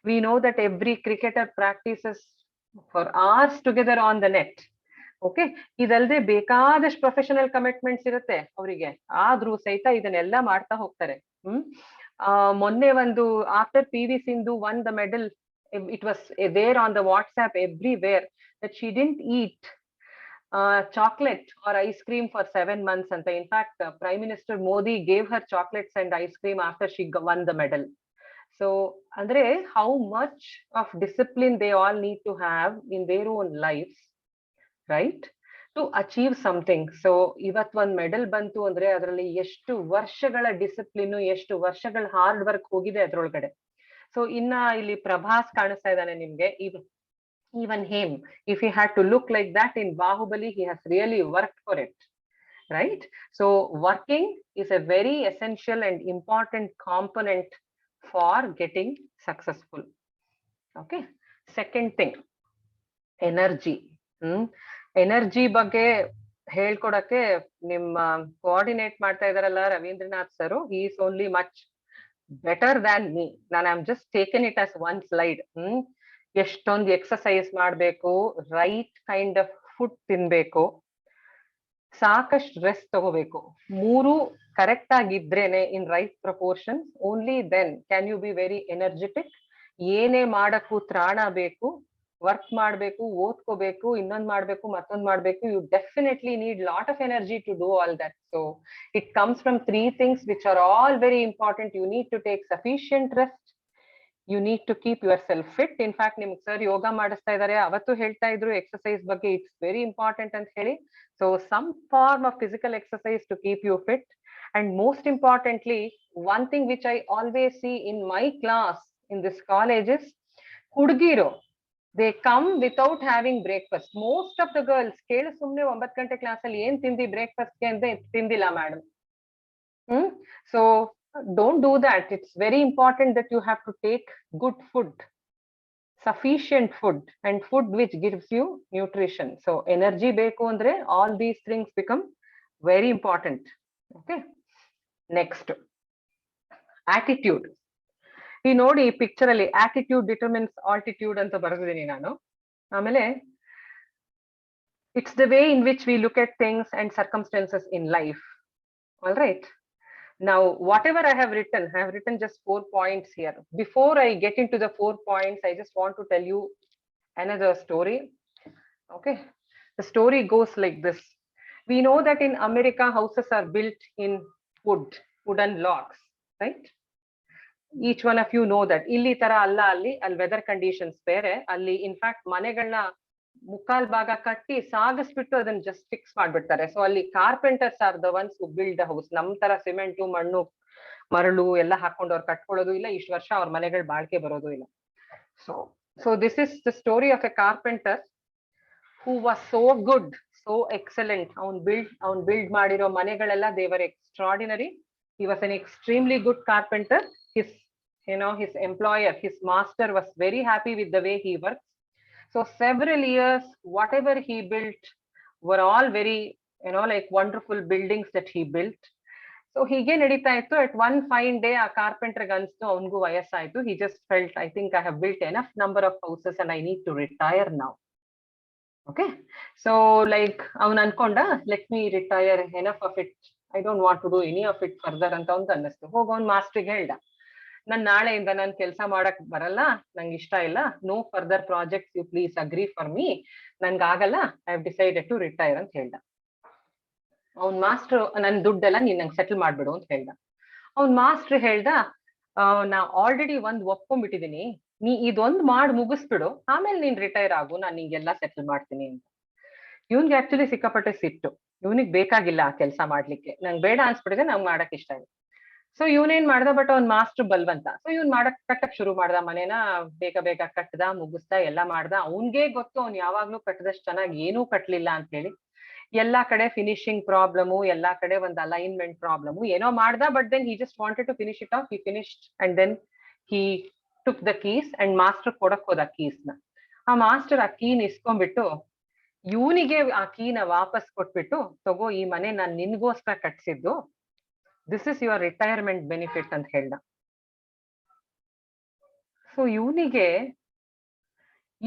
We know that every cricketer practices for hours together on the net. Okay, ಇದಲ್ದೆ ಬೇಕಾದಷ್ಟು professional commitments ಇರುತ್ತೆ ಅವರಿಗೆ, ಆದ್ರೂ ಸಹಿತ ಇದನ್ನೆಲ್ಲ ಮಾಡ್ತಾ ಹೋಗ್ತಾರೆ. ಮೊನ್ನೆ ಒಂದು after PV Sindhu won the medal, it was there on the WhatsApp everywhere that she didn't eat chocolate or ice cream for 7 months anta. In fact, Prime Minister Modi gave her chocolates and ice cream after she won the medal. So andre how much of discipline they all need to have in their own lives, right, to achieve something. So ಇವತ್ ಒಂದ್ medal ಬಂತು ಅಂದ್ರೆ ಅದರಲ್ಲಿ ಎಷ್ಟು ವರ್ಷಗಳ discipline, ಎಷ್ಟು ವರ್ಷಗಳ hard work ಹೋಗಿದೆ ಅದ್ರೊಳಗಡೆ. ಸೊ ಇನ್ನ ಇಲ್ಲಿ ಪ್ರಭಾಸ್ ಕಾಣಿಸ್ತಾ ಇದ್ದಾನೆ ನಿಮ್ಗೆ. even him, if he had to look like that in Bahubali, he has really worked for it, right? So working is a very essential and important component for getting successful. Okay, second thing, energy. Energy ಬಗ್ಗೆ ಹೇಳ್ಕೊಡಕ್ಕೆ ನಿಮ್ಮ coordinate ಮಾಡ್ತಾ ಇದಾರಲ್ಲ Ravindranath sir, he is only much better than me. ನಾನು I am just taken it as one slide. ಎಷ್ಟೊಂದು exercise ಮಾಡ್ಬೇಕು, right kind of food ತಿನ್ಬೇಕು, ಸಾಕಷ್ಟು ರೆಸ್ಟ್ ತಗೋಬೇಕು. ಮೂರು ಕರೆಕ್ಟ್ ಆಗಿದ್ರೇನೆ in right proportion, only then can you be very energetic. ಏನೇ ಮಾಡಕ್ಕೂ ತ್ರಾಣ ಬೇಕು, ವರ್ಕ್ ಮಾಡ್ಬೇಕು, ಓದ್ಕೋಬೇಕು, ಇನ್ನೊಂದ್ ಮಾಡ್ಬೇಕು, ಮತ್ತೊಂದ್ ಮಾಡ್ಬೇಕು. You definitely need lot of energy to do all that. So it comes from 3 things which are all very important. You need to take sufficient rest. You need to keep yourself fit. In fact, ನಿಮ್ಗೆ sir ಯೋಗ ಮಾಡಿಸ್ತಾ ಇದಾರೆ, ಅವತ್ತು ಹೇಳ್ತಾ ಇದ್ರು exercise ಬಗ್ಗೆ, it's very important ಅಂತ ಹೇಳಿ. So some form of physical exercise to keep you fit. And most importantly, one thing which I always see in my class in this college is, ಹುಡುಗಿರು they come without having breakfast. Most of the girls ಕೇಳು ಸುಮ್ನೆ 9 ಗಂಟೆ class ಅಲ್ಲಿ ಏನ್ ತಿಂದಿ breakfast ಗೆ ಅಂದ್ರೆ ತಿಂದಿಲ್ಲ madam. So don't do that. It's very important that you have to take good food, sufficient food, and food which gives you nutrition. So energy ಬೇಕು ಅಂದ್ರೆ all these things become very important. Okay, next, attitude. ಈ ನೋಡಿ ಈ picture ಅಲ್ಲಿ attitude determines altitude ಅಂತ ಬರೆದಿದ್ದೀನಿ ನಾನು. ಆಮೇಲೆ it's the way in which we look at things and circumstances in life. All right, now whatever I have written just 4 points here. Before I get into the 4 points, I just want to tell you another story. Okay, the story goes like this. We know that in America houses are built in wooden logs, right? Each one of you know that. ಇಲ್ಲಿ ತರ ಅಲ್ಲ, ಅಲ್ಲಿ weather conditions ಬೇರೆ. ಅಲ್ಲಿ in fact ಮನೆಗಳನ್ನ ಮುಕ್ಕಾಲ್ ಭಾಗ ಕಟ್ಟಿ ಸಾಗಿಸ್ಬಿಟ್ಟು ಅದನ್ನ just fix ಮಾಡ್ಬಿಡ್ತಾರೆ. ಸೊ ಅಲ್ಲಿ ಕಾರ್ಪೆಂಟರ್ಸ್ ಆರ್ ದ ಒನ್ಸ್ ಹು ಬಿಲ್ಡ್ ದ ಹೌಸ್. ನಮ್ ತರ ಸಿಮೆಂಟು, ಮಣ್ಣು, ಮರಳು ಎಲ್ಲ ಹಾಕೊಂಡು ಅವ್ರು ಕಟ್ಕೊಳ್ಳೋದು ಇಲ್ಲ. ಇಷ್ಟು ವರ್ಷ ಅವ್ರ ಮನೆಗಳು ಬಾಳ್ಕೆ ಬರೋದು ಇಲ್ಲ. So this is the story of a carpenter who was so good, so excellent. ಅವ್ನ್ ಬಿಲ್ಡ್ ಮಾಡಿರೋ ಮನೆಗಳೆಲ್ಲ they were extraordinary. He was an extremely good carpenter. His employer, his master was very happy with the way he works. So several years, whatever he built were all very, like wonderful buildings that he built. So hige nadita ittu. At one fine day, a carpenter ganstu avungu vayasaitu. He just felt, I think I have built enough number of houses and I need to retire now. Okay, so like ಅವನ್ ಅನ್ಕೊಂಡ let me retire, enough of it, I don't want to do any of it further ಅಂತ ಅವ್ನ್ ಅನ್ನಿಸ್ತು. ಹೋಗ ಅವ್ನ್ ಮಾಸ್ಟ್ರಿಗೆ ಹೇಳ್ದ, ನಾನ್ ನಾಳೆಯಿಂದ ನಾನ್ ಕೆಲಸ ಮಾಡಕ್ ಬರಲ್ಲ, ನಂಗೆ ಇಷ್ಟ ಇಲ್ಲ, no further projects, you please agree for me, ನನ್ಗೆ ಆಗಲ್ಲ, I have decided to retire ಅಂತ ಹೇಳ್ದ. ಅವ್ನ್ ಮಾಸ್ಟರ್ ನನ್ ದುಡ್ಡೆಲ್ಲ ನೀನ್ ನಂಗೆ ಸೆಟಲ್ ಮಾಡ್ಬಿಡು ಅಂತ ಹೇಳ್ದ. ಅವ್ನ್ ಮಾಸ್ಟರ್ ಹೇಳ್ದ, ನಾ ಆಲ್ರೆಡಿ ಒಂದ್ ಒಪ್ಕೊಂಡ್ಬಿಟ್ಟಿದೀನಿ, ನೀ ಇದೊಂದ್ ಮಾಡ್ ಮುಗಿಸ್ಬಿಡು, ಆಮೇಲೆ ನೀನ್ ರಿಟೈರ್ ಆಗು, ನಾನ್ ನಿಂಗೆಲ್ಲ ಸೆಟಲ್ ಮಾಡ್ತೀನಿ ಅಂತ. ಇವ್ನ್ಗೆ ಆಕ್ಚುಲಿ ಸಿಕ್ಕಾಪಟ್ಟೆ ಸಿಟ್ಟು, ಇವ್ನಿಗೆ ಬೇಕಾಗಿಲ್ಲ ಆ ಕೆಲಸ ಮಾಡ್ಲಿಕ್ಕೆ, ನಂಗೆ ಬೇಡ ಅನ್ಸ್ಬಿಟ್ಟಿದೆ, ನಂಗೆ ಮಾಡಕ್ ಇಷ್ಟ ಇಲ್ಲ. ಸೊ ಇವನೇನ್ ಮಾಡ್ದ, ಬಟ್ ಅವ್ನ್ ಮಾಸ್ಟರ್ ಬಲ್ವಂತ, ಸೊ ಇವ್ನ್ ಕಟ್ಟಕ್ ಶುರು ಮಾಡ್ದ, ಮನೇನ ಬೇಗ ಬೇಗ ಕಟ್ಟದ, ಮುಗಿಸ್ದ, ಎಲ್ಲಾ ಮಾಡ್ದ. ಅವ್ನ್ಗೆ ಗೊತ್ತು ಅವ್ನ್ ಯಾವಾಗ್ಲೂ ಕಟ್ಟದಷ್ಟು ಚೆನ್ನಾಗಿ ಏನೂ ಕಟ್ಲಿಲ್ಲ ಅಂತ ಹೇಳಿ. ಎಲ್ಲಾ ಕಡೆ ಫಿನಿಶಿಂಗ್ ಪ್ರಾಬ್ಲಮು, ಎಲ್ಲಾ ಕಡೆ ಒಂದ್ ಅಲೈನ್ಮೆಂಟ್ ಪ್ರಾಬ್ಲಮು, ಏನೋ ಮಾಡ್ದ, but then he just wanted to finish it off. He finished and then he took the keys and master ಕೊಡಕ್ ಹೋದ ಕೀಸ್ ನ. ಆ ಮಾಸ್ಟರ್ ಆ ಕೀನ್ ಇಸ್ಕೊಂಡ್ಬಿಟ್ಟು ಇವನಿಗೆ ಆ ಕೀನ ವಾಪಸ್ ಕೊಟ್ಬಿಟ್ಟು, ತಗೋ ಈ ಮನೆ ನಾನ್ ನಿನ್ಗೋಸ್ಕರ ಕಟ್ಸಿದ್ದು, this is your retirement benefit ಅಂತ ಹೇಳ್ದ. ಸೊ ಇವನಿಗೆ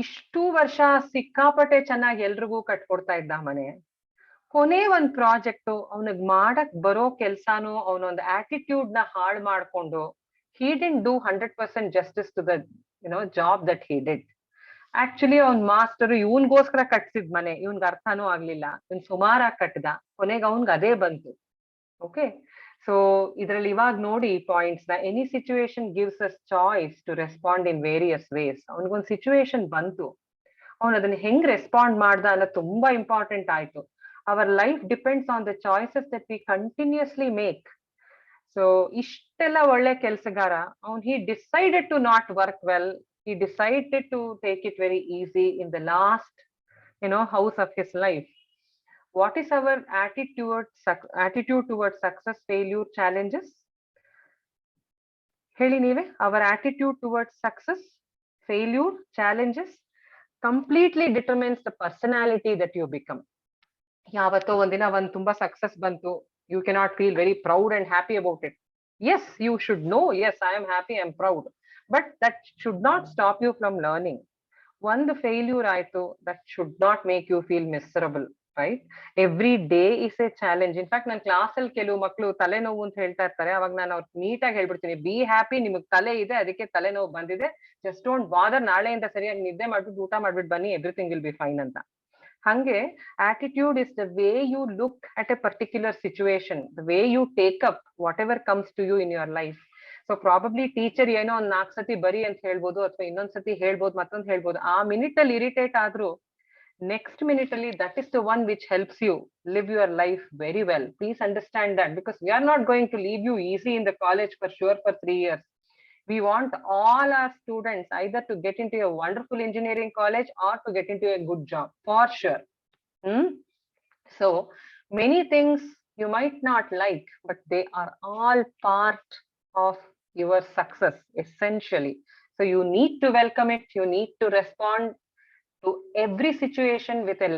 ಇಷ್ಟು ವರ್ಷ ಸಿಕ್ಕಾಪಟ್ಟೆ ಚೆನ್ನಾಗಿ ಎಲ್ರಿಗೂ ಕಟ್ಕೊಡ್ತಾ ಇದ್ದ ಮನೆ, ಕೊನೆ ಒಂದ್ ಪ್ರಾಜೆಕ್ಟ್ ಅವನಿಗೆ ಮಾಡಕ್ ಬರೋ ಕೆಲ್ಸಾನು ಅವನೊಂದ್ ಆಟಿಟ್ಯೂಡ್ ನ ಹಾಳು ಮಾಡ್ಕೊಂಡು, he didn't do 100% justice to the job that he did. Actually ಅವ್ನ್ ಮಾಸ್ಟರ್ ಇವನ್ಗೋಸ್ಕರ ಕಟ್ಸಿದ್ ಮನೆ, ಇವ್ನ್ಗೆ ಅರ್ಥನೂ ಆಗ್ಲಿಲ್ಲ, ಇವ್ನ್ ಸುಮಾರಾಗಿ ಕಟ್ಟದ, ಕೊನೆಗೆ ಅವನ್ಗೆ ಅದೇ ಬಂತು. ಓಕೆ, ಸೊ ಇದ್ರಲ್ಲಿ ಇವಾಗ ನೋಡಿ ಪಾಯಿಂಟ್ಸ್ ನ, any situation gives us choice to respond in various ways. ಅವನಿಗೊಂದ್ ಸಿಚುವೇಶನ್ ಬಂತು, ಅವ್ನ್ ಅದನ್ನ ಹೆಂಗ್ ರೆಸ್ಪಾಂಡ್ ಮಾಡ್ದ ಅನ್ನೋದು ತುಂಬಾ ಇಂಪಾರ್ಟೆಂಟ್ ಆಯ್ತು. Our life depends on the choices that we continuously make. So ಇಷ್ಟೆಲ್ಲ ಒಳ್ಳೆ ಕೆಲ್ಸಗಾರ, ಅವ್ನ್ he decided to not work well, he decided to take it very easy in the last house of his life. What is our attitude towards success, failure, challenges? ಹೇಳಿ ನೀವೇ. Our attitude towards success, failure, challenges completely determines the personality that you become. ಯಾವತ್ತೋ ಒಂದಿನ ಒಂದ್ ತುಂಬಾ success ಬಂತು, you cannot feel very proud and happy about it. Yes, you should know, yes, I am happy, I am proud, but that should not stop you from learning. One failure ಆಯ್ತು, that should not make you feel miserable, right? Every day is a challenge. In fact, ನನ್ನ class ಅಲ್ಲಿ ಕೆಲವು ಮಕ್ಕಳು ತಲೆನೋವು ಅಂತ ಹೇಳ್ತಾ ಇರ್ತಾರೆ, ಅವಾಗ ನಾನು ಅವ್ರಿಗೆ ನೀಟಾಗಿ ಹೇಳ್ಬಿಡ್ತೀನಿ, ಬಿ ಹ್ಯಾಪಿ, ನಿಮಗ್ ತಲೆ ಇದೆ, ಅದಕ್ಕೆ ತಲೆನೋವು ಬಂದಿದೆ, ಜಸ್ಟ್ ಡೋಂಟ್ ಬಾದರ್, ನಾಳೆಯಿಂದ ಸರಿಯಾಗಿ ನಿದ್ದೆ ಮಾಡ್ಬಿಟ್ಟು ಊಟ ಮಾಡ್ಬಿಟ್ಟು ಬನ್ನಿ, ಎವ್ರಿಥಿಂಗ್ ವಿಲ್ ಬಿ ಫೈನ್ ಅಂತ. ಹಂಗೆ attitude is the way you look at a particular situation, the way you take up whatever comes to you in your life. So probably teacher ಏನೋ ಒಂದ್ 4 ಸತಿ ಬರಿ ಅಂತ ಹೇಳ್ಬೋದು, ಅಥವಾ ಇನ್ನೊಂದ್ ಸತಿ ಹೇಳ್ಬೋದು, ಮತ್ತೊಂದ್ ಹೇಳ್ಬೋದು. ಆ ಮಿನಿಟ್ ಅಲ್ಲಿ ಇರಿಟೇಟ್ ಆದ್ರೂ ನೆಕ್ಸ್ಟ್ ಮಿನಿಟ್ ಅಲ್ಲಿ that is the one which helps you live your life very well. Please understand that, because we are not going to leave you easy in the college for sure for 3 years. We want all our students either to get into a wonderful engineering college or to get into a good job, for sure. So many things you might not like, but they are all part of your success, essentially. So you need to welcome it. You need to respond to every situation with a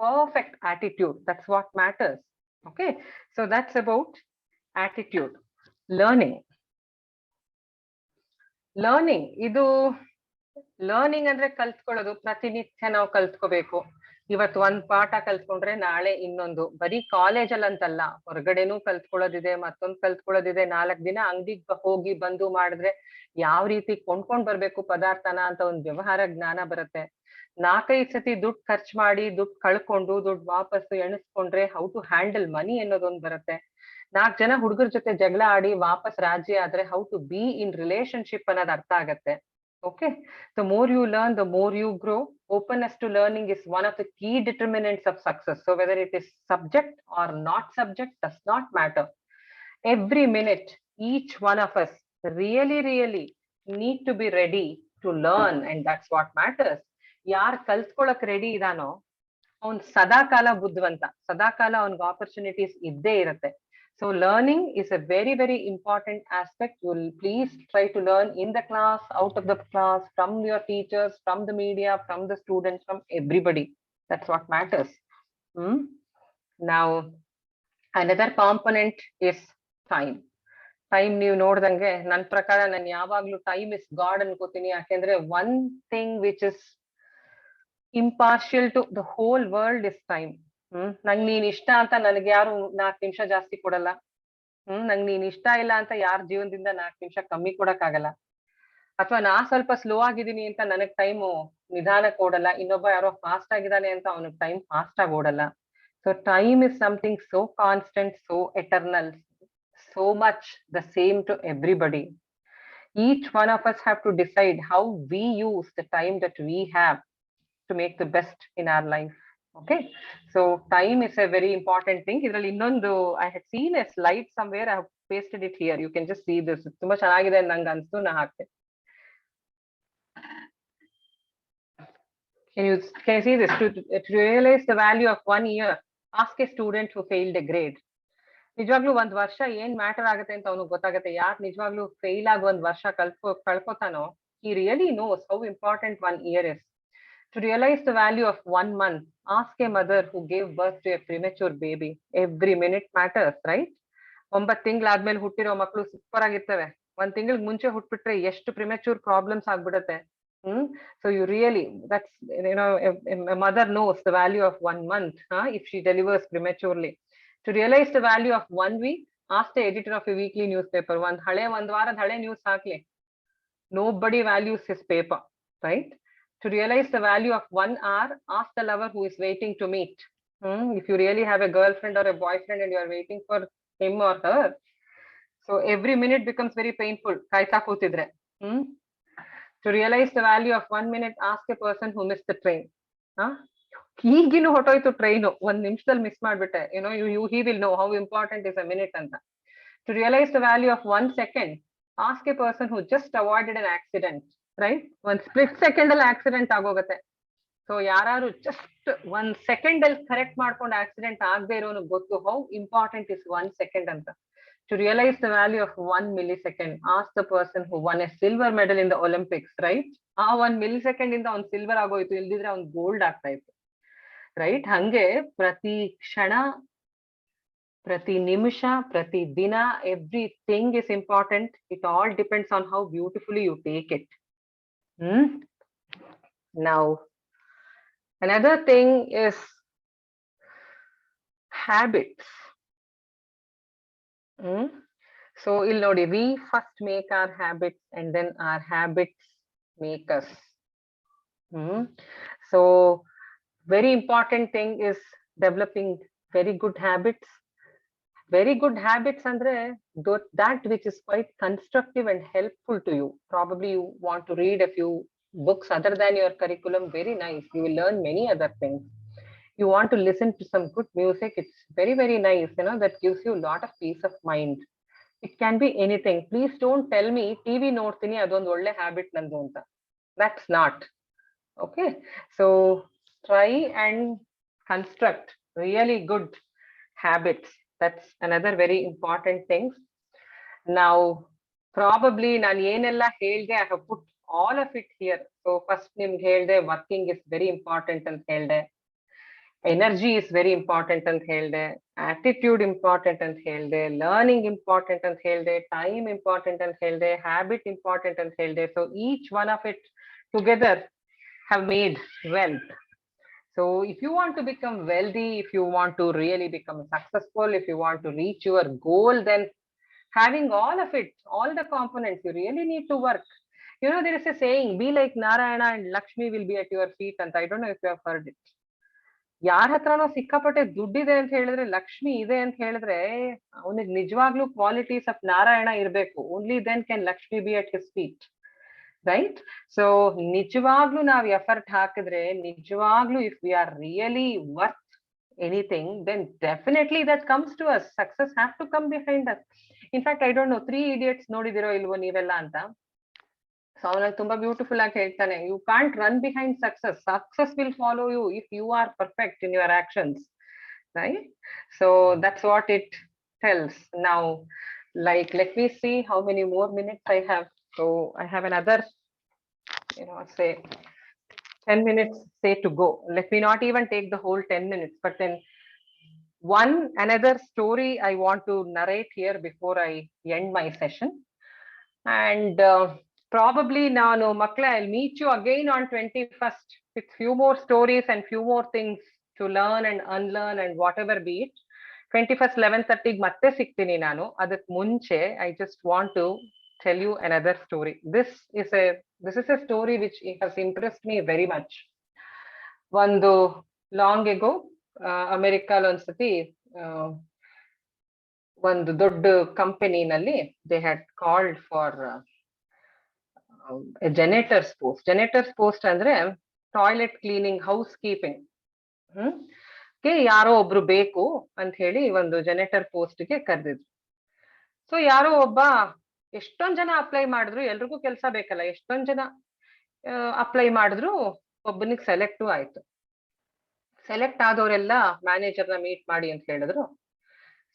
perfect attitude. That's what matters. Okay, so that's about attitude. Learning ಇದು learning ಅಂದ್ರೆ ಕಲ್ತ್ಕೊಳ್ಳೋದು, ಪ್ರತಿನಿತ್ಯ ನಾವು ಕಲ್ತ್ಕೋಬೇಕು. ಇವತ್ತು ಒಂದ್ ಪಾಠ ಕಲ್ತ್ಕೊಂಡ್ರೆ ನಾಳೆ ಇನ್ನೊಂದು. ಬರೀ ಕಾಲೇಜಲ್ಲಿ ಅಂತಲ್ಲ, ಹೊರಗಡೆನೂ ಕಲ್ತ್ಕೊಳ್ಳೋದಿದೆ, ಮತ್ತೊಂದು ಕಲ್ತ್ಕೊಳ್ಳೋದಿದೆ. 4 ದಿನ ಅಂಗಡಿಗೆ ಹೋಗಿ ಬಂದು ಮಾಡಿದ್ರೆ ಯಾವ ರೀತಿ ಕೊಂಡ್ಕೊಂಡ್ ಬರ್ಬೇಕು ಪದಾರ್ಥನ ಅಂತ ಒಂದು ವ್ಯವಹಾರ ಜ್ಞಾನ ಬರುತ್ತೆ. 4-5 ಸತಿ ದುಡ್ಡು ಖರ್ಚು ಮಾಡಿ ದುಡ್ಡು ಕಳ್ಕೊಂಡು ದುಡ್ಡು ವಾಪಸ್ಸು ಎಣಿಸ್ಕೊಂಡ್ರೆ ಹೌ ಟು ಹ್ಯಾಂಡಲ್ ಮನಿ ಅನ್ನೋದೊಂದು ಬರುತ್ತೆ. 4 ಜನ ಹುಡುಗರ ಜೊತೆ ಜಗಳ ಆಡಿ ವಾಪಸ್ ರಾಜಿ ಆದ್ರೆ how to be in relationship ಅನ್ನೋದು ಅರ್ಥ ಆಗತ್ತೆ. Okay, the more you learn, the more you grow. Openness to learning is one of the key determinants of success. So whether it is subject or not subject does not matter. Every minute, each one of us really need to be ready to learn, and that's what matters. ಯಾರ್ ಕಲ್ತ್ಕೊಳಕ್ ready ಇದಾನೋ ಅವ್ನ್ ಸದಾಕಾಲ ಬುದ್ಧಿವಂತ, ಸದಾಕಾಲ ಅವ್ನ್ಗೆ opportunities ಇದ್ದೇ ಇರತ್ತೆ. So learning is a very important aspect. You will please try to learn in the class, out of the class, from your teachers, from the media, from the students, from everybody. That's what matters. Now, another component is time. Time ನೀವು ನೋಡ್ದಂಗೆ ನನ್ನ ಪ್ರಕಾರ ನಾನು ಯಾವಾಗ್ಲೂ time is God ಅನ್ಕೋತೀನಿ. ಯಾಕೆಂದ್ರೆ one thing which is impartial to the whole world is time. ನಂಗ್ ನೀನ್ ಇಷ್ಟ ಅಂತ ನನಗೆ ಯಾರು 4 ನಿಮಿಷ ಜಾಸ್ತಿ ಕೊಡಲ್ಲ. ನಂಗ್ ನೀನ್ ಇಷ್ಟ ಇಲ್ಲ ಅಂತ ಯಾರ ಜೀವನದಿಂದ 4 ನಿಮಿಷ ಕಮ್ಮಿ ಕೊಡಕ್ ಆಗಲ್ಲ. ಅಥವಾ ನಾ ಸ್ವಲ್ಪ ಸ್ಲೋ ಆಗಿದ್ದೀನಿ ಅಂತ ನನಗ್ ಟೈಮು ನಿಧಾನಕ್ಕೆ ಓಡಲ್ಲ. ಇನ್ನೊಬ್ಬ ಯಾರೋ ಫಾಸ್ಟ್ ಆಗಿದ್ದಾನೆ ಅಂತ ಅವನಿಗೆ ಟೈಮ್ ಫಾಸ್ಟ್ ಆಗಿ ಓಡಲ್ಲ. So time is something so constant, so eternal, so much the same to everybody. Each one of us have to decide how we use the time that we have to make the best in our life. Okay, so time is a very important thing. Idರಲ್ಲಿ ಇನ್ನೊಂದು I had seen a slide somewhere, I have pasted it here, you can just see this. ತುಂಬಾ ಚೆನ್ನಾಗಿದೆ ನಂಗೆ ಅನ್ಸ್ತು, ನಾ ಹಾಕ್ತೆ. Can you see this? To realize the value of 1 year, ask a student who failed a grade. ನಿಜವಾಗ್ಲೂ ಒಂದ್ ವರ್ಷ ಏನ್ matter ಆಗುತ್ತೆ ಅಂತ ಅವನಿಗೆ ಗೊತ್ತಾಗುತ್ತೆ. ಯಾರು ನಿಜವಾಗ್ಲೂ ಫೇಲ್ ಆಗಿ ಒಂದ್ ವರ್ಷ ಕಳ್ಕೊತಾನೋ, he really knows how important 1 year is. To realize the value of 1 month, ask a mother who gave birth to a premature baby. Every minute matters, right? 9 ತಿಂಗಳಾದ್ಮೇಲೆ ಹುಟ್ಟಿರೋ ಮಕ್ಕಳು ಸೂಪರ್ ಆಗಿರ್ತವೆ. 1 ತಿಂಗಳಿಗೆ ಮುಂಚೆ ಹುಟ್ಬಿಟ್ರೆ ಎಷ್ಟು ಪ್ರಿಮೆಚೂರ್ ಪ್ರಾಬ್ಲಮ್ಸ್ ಆಗ್ಬಿಡುತ್ತೆ. So you really, that's, you know, a mother knows the value of 1 month if she delivers prematurely. To realize the value of 1 week, ask the editor of a weekly newspaper. ಒಂದ್ ವಾರದ ಹಳೆ news ಹಾಕ್ಲಿ, nobody values his paper, right? To realize the value of 1 hour, ask the lover who is waiting to meet. If you really have a girlfriend or a boyfriend and you are waiting for him or her, so every minute becomes very painful. ಕಾಯ್ತಾ ಕೂತಿದ್ರೆ. To realize the value of 1 minute, ask a person who missed the train. ಈಗಿನೂ ಹೊಟ್ಟೋಯ್ತು train, 1 ನಿಮಿಷದಲ್ಲಿ miss ಮಾಡ್ಬಿಟ್ಟೆ, he will know how important is a minute ಅಂತ. To realize the value of 1 second, ask a person who just avoided an accident, right? 1 split second ಅಲ್ಲಿ accident ಆಗೋಗತ್ತೆ. So ಯಾರು just 1 second ಅಲ್ಲಿ correct ಮಾಡ್ಕೊಂಡು accident ಆಗದೆ ಇರೋನು ಗೊತ್ತು how important is 1 second ಅಂತ. To realize the value of 1 millisecond, ask the person who won a silver medal in the Olympics, right? 1 millisecond ಇಂದ ಅವ್ನು ಸಿಲ್ವರ್ ಆಗೋಯ್ತು, ಇಲ್ದಿದ್ರೆ ಅವ್ನು ಗೋಲ್ಡ್ ಆಗ್ತಾ ಇತ್ತು, ರೈಟ್? ಹಂಗೆ ಪ್ರತಿ ಕ್ಷಣ, ಪ್ರತಿ ನಿಮಿಷ, ಪ್ರತಿ ದಿನ, everything is important. It all depends on how beautifully you take it. Now another thing is habits. So ಇಲ್ಲಿ ನೋಡಿ, we first make our habits and then our habits make us. So very important thing is developing very good habits. Very good habits andre that which is quite constructive and helpful to you. Probably you want to read a few books other than your curriculum, very nice, you will learn many other things. You want to listen to some good music, it's very, very nice, that gives you a lot of peace of mind. It can be anything. Please don't tell me TV ನೋಡ್ತೀನಿ ಅದೊಂದು ಒಳ್ಳೆ habit ನಂದು ಅಂತ. That's not okay. So try and construct really good habits. That's another very important thing. Now probably ನಾನು ಏನೆಲ್ಲ ಹೇಳ್ದೆ, I have put all of it here. So first ನಿಮ್ಗೆ ಹೇಳ್ದೆ working is very important ಅಂತ ಹೇಳ್ದೆ, energy is very important ಅಂತ ಹೇಳ್ದೆ, attitude important ಅಂತ ಹೇಳ್ದೆ, learning important ಅಂತ ಹೇಳ್ದೆ, time important ಅಂತ ಹೇಳ್ದೆ, habit important ಅಂತ ಹೇಳ್ದೆ. So each one of it together have made wealth. So if you want to become wealthy, if you want to really become successful, if you want to reach your goal, then having all of it, all the components, you really need to work. There is a saying, be like Narayana and Lakshmi will be at your feet. And I don't know if you have heard it. ಯಾರ ಹತ್ರನೋ ಸಿಕ್ಕಾಪಟ್ಟೆ ದುಡ್ಡಿದೆ ಅಂತ ಹೇಳಿದ್ರೆ, ಲಕ್ಷ್ಮಿ ಇದೆ ಅಂತ ಹೇಳಿದ್ರೆ, ಅವನಿಗೆ ನಿಜವಾಗ್ಲೂ ಕ್ವಾಲಿಟೀಸ್ ಆಫ್ ನಾರಾಯಣ ಇರ್ಬೇಕು. Only then can Lakshmi be at his feet, right? So ನಿಜವಾಗ್ಲೂ ನಾವ್ ಎಫರ್ಟ್ ಹಾಕಿದ್ರೆ, ನಿಜವಾಗ್ಲೂ if we are really worth anything, then definitely that comes to us. Success have to come behind us. In fact I don't know 3 Idiots ನೋಡಿದಿರೋ ಇಲ್ವೋ ನೀವೆಲ್ಲ ಅಂತ. ಸೊ ಅವನಲ್ಲಿ ತುಂಬಾ ಬ್ಯೂಟಿಫುಲ್ ಆಗಿ ಹೇಳ್ತಾನೆ, you can't run behind success. Success will follow you if you are perfect in your actions, right? So that's what it tells. Now like let me see how many more minutes I have. So I have another, say 10 minutes say to go. Let me not even take the whole 10 minutes, but then another story I want to narrate here before I end my session. And Probably ನಾನು ಮಕ್ಕಳೇ I'll meet you again on 21st with few more stories and few more things to learn and unlearn and whatever be it. 21st 11:30 ಮತ್ತೆ ಸಿಗ್ತೀನಿ ನಾನು. ಅದಕ್ಕೆ ಮುಂಚೆ I just want to tell you another story. This is a story which has impressed me very much. ಒಂದು long ago ಅಮೆರಿಕಾಲ್ ಒಂದ್ಸತಿ ಒಂದು ದೊಡ್ಡ ಕಂಪನಿನಲ್ಲಿ they had called for generators post. Generators post ಅಂದ್ರೆ ಟಾಯ್ಲೆಟ್ ಕ್ಲೀನಿಂಗ್, ಹೌಸ್ ಕೀಪಿಂಗ್ ಯಾರೋ ಒಬ್ರು ಬೇಕು ಅಂತ ಹೇಳಿ ಒಂದು ಜನರೇಟರ್ ಪೋಸ್ಟ್ಗೆ ಕರೆದಿದ್ರು. ಸೊ ಯಾರೋ ಒಬ್ಬ, ಎಷ್ಟೊಂದ್ ಜನ ಅಪ್ಲೈ ಮಾಡಿದ್ರು, ಎಲ್ರಿಗೂ ಕೆಲಸ ಬೇಕಲ್ಲ, ಎಷ್ಟೊಂದ್ ಜನ ಅಪ್ಲೈ ಮಾಡಿದ್ರು, ಒಬ್ಬನಿಗೆ ಸೆಲೆಕ್ಟು ಆಯ್ತು. ಸೆಲೆಕ್ಟ್ ಆದವರೆಲ್ಲ ಮ್ಯಾನೇಜರ್ನ ಮೀಟ್ ಮಾಡಿ ಅಂತ ಹೇಳಿದ್ರು.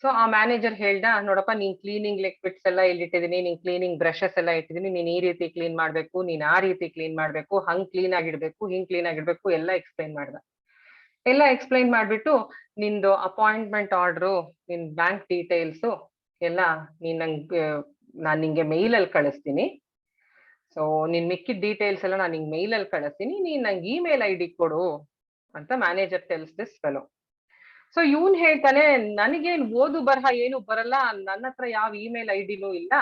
ಸೊ ಆ ಮ್ಯಾನೇಜರ್ ಹೇಳ್ದ, ನೋಡಪ್ಪ ನೀನ್ ಕ್ಲೀನಿಂಗ್ ಲಿಕ್ವಿಡ್ಸ್ ಎಲ್ಲ ಇಲ್ಲಿಟ್ಟಿದೀನಿ, ನೀನ್ ಕ್ಲೀನಿಂಗ್ ಬ್ರಷಸ್ ಎಲ್ಲ ಇಟ್ಟಿದೀನಿ, ನೀನ್ ಈ ರೀತಿ ಕ್ಲೀನ್ ಮಾಡ್ಬೇಕು, ನೀನ್ ಆ ರೀತಿ ಕ್ಲೀನ್ ಮಾಡ್ಬೇಕು, ಹಂಗ್ ಕ್ಲೀನ್ ಆಗಿಡ್ಬೇಕು, ಹಿಂಗ್ ಕ್ಲೀನ್ ಆಗಿಡ್ಬೇಕು, ಎಲ್ಲ ಎಕ್ಸ್ಪ್ಲೈನ್ ಮಾಡ್ದ. ಎಲ್ಲ ಎಕ್ಸ್ಪ್ಲೈನ್ ಮಾಡ್ಬಿಟ್ಟು ನಿಂದು ಅಪಾಯಿಂಟ್ಮೆಂಟ್ ಆರ್ಡ್ರು, ನಿನ್ ಬ್ಯಾಂಕ್ ಡೀಟೇಲ್ಸು ಎಲ್ಲ ನಾನ್ ನಿಂಗೆ ಮೇಲ್ ಅಲ್ಲಿ ಕಳಿಸ್ತೀನಿ. ಸೊ ನಿನ್ ಮಿಕ್ಕಿದ ಡೀಟೇಲ್ಸ್ ಎಲ್ಲ ನಾನು ನಿಂಗೆ ಮೇಲ್ ಅಲ್ಲಿ ಕಳಿಸ್ತೀನಿ, ನೀನ್ ನಂಗೆ ಇಮೇಲ್ ಐ ಡಿ ಕೊಡು ಅಂತ manager tells this fellow. So ಇವನ್ ಹೇಳ್ತಾನೆ, ನನಗೇನ್ ಓದು ಬರಹ ಏನು ಬರಲ್ಲ, ನನ್ನ ಹತ್ರ ಯಾವ ಇಮೇಲ್ ಐ ಡಿನೂ ಇಲ್ಲ,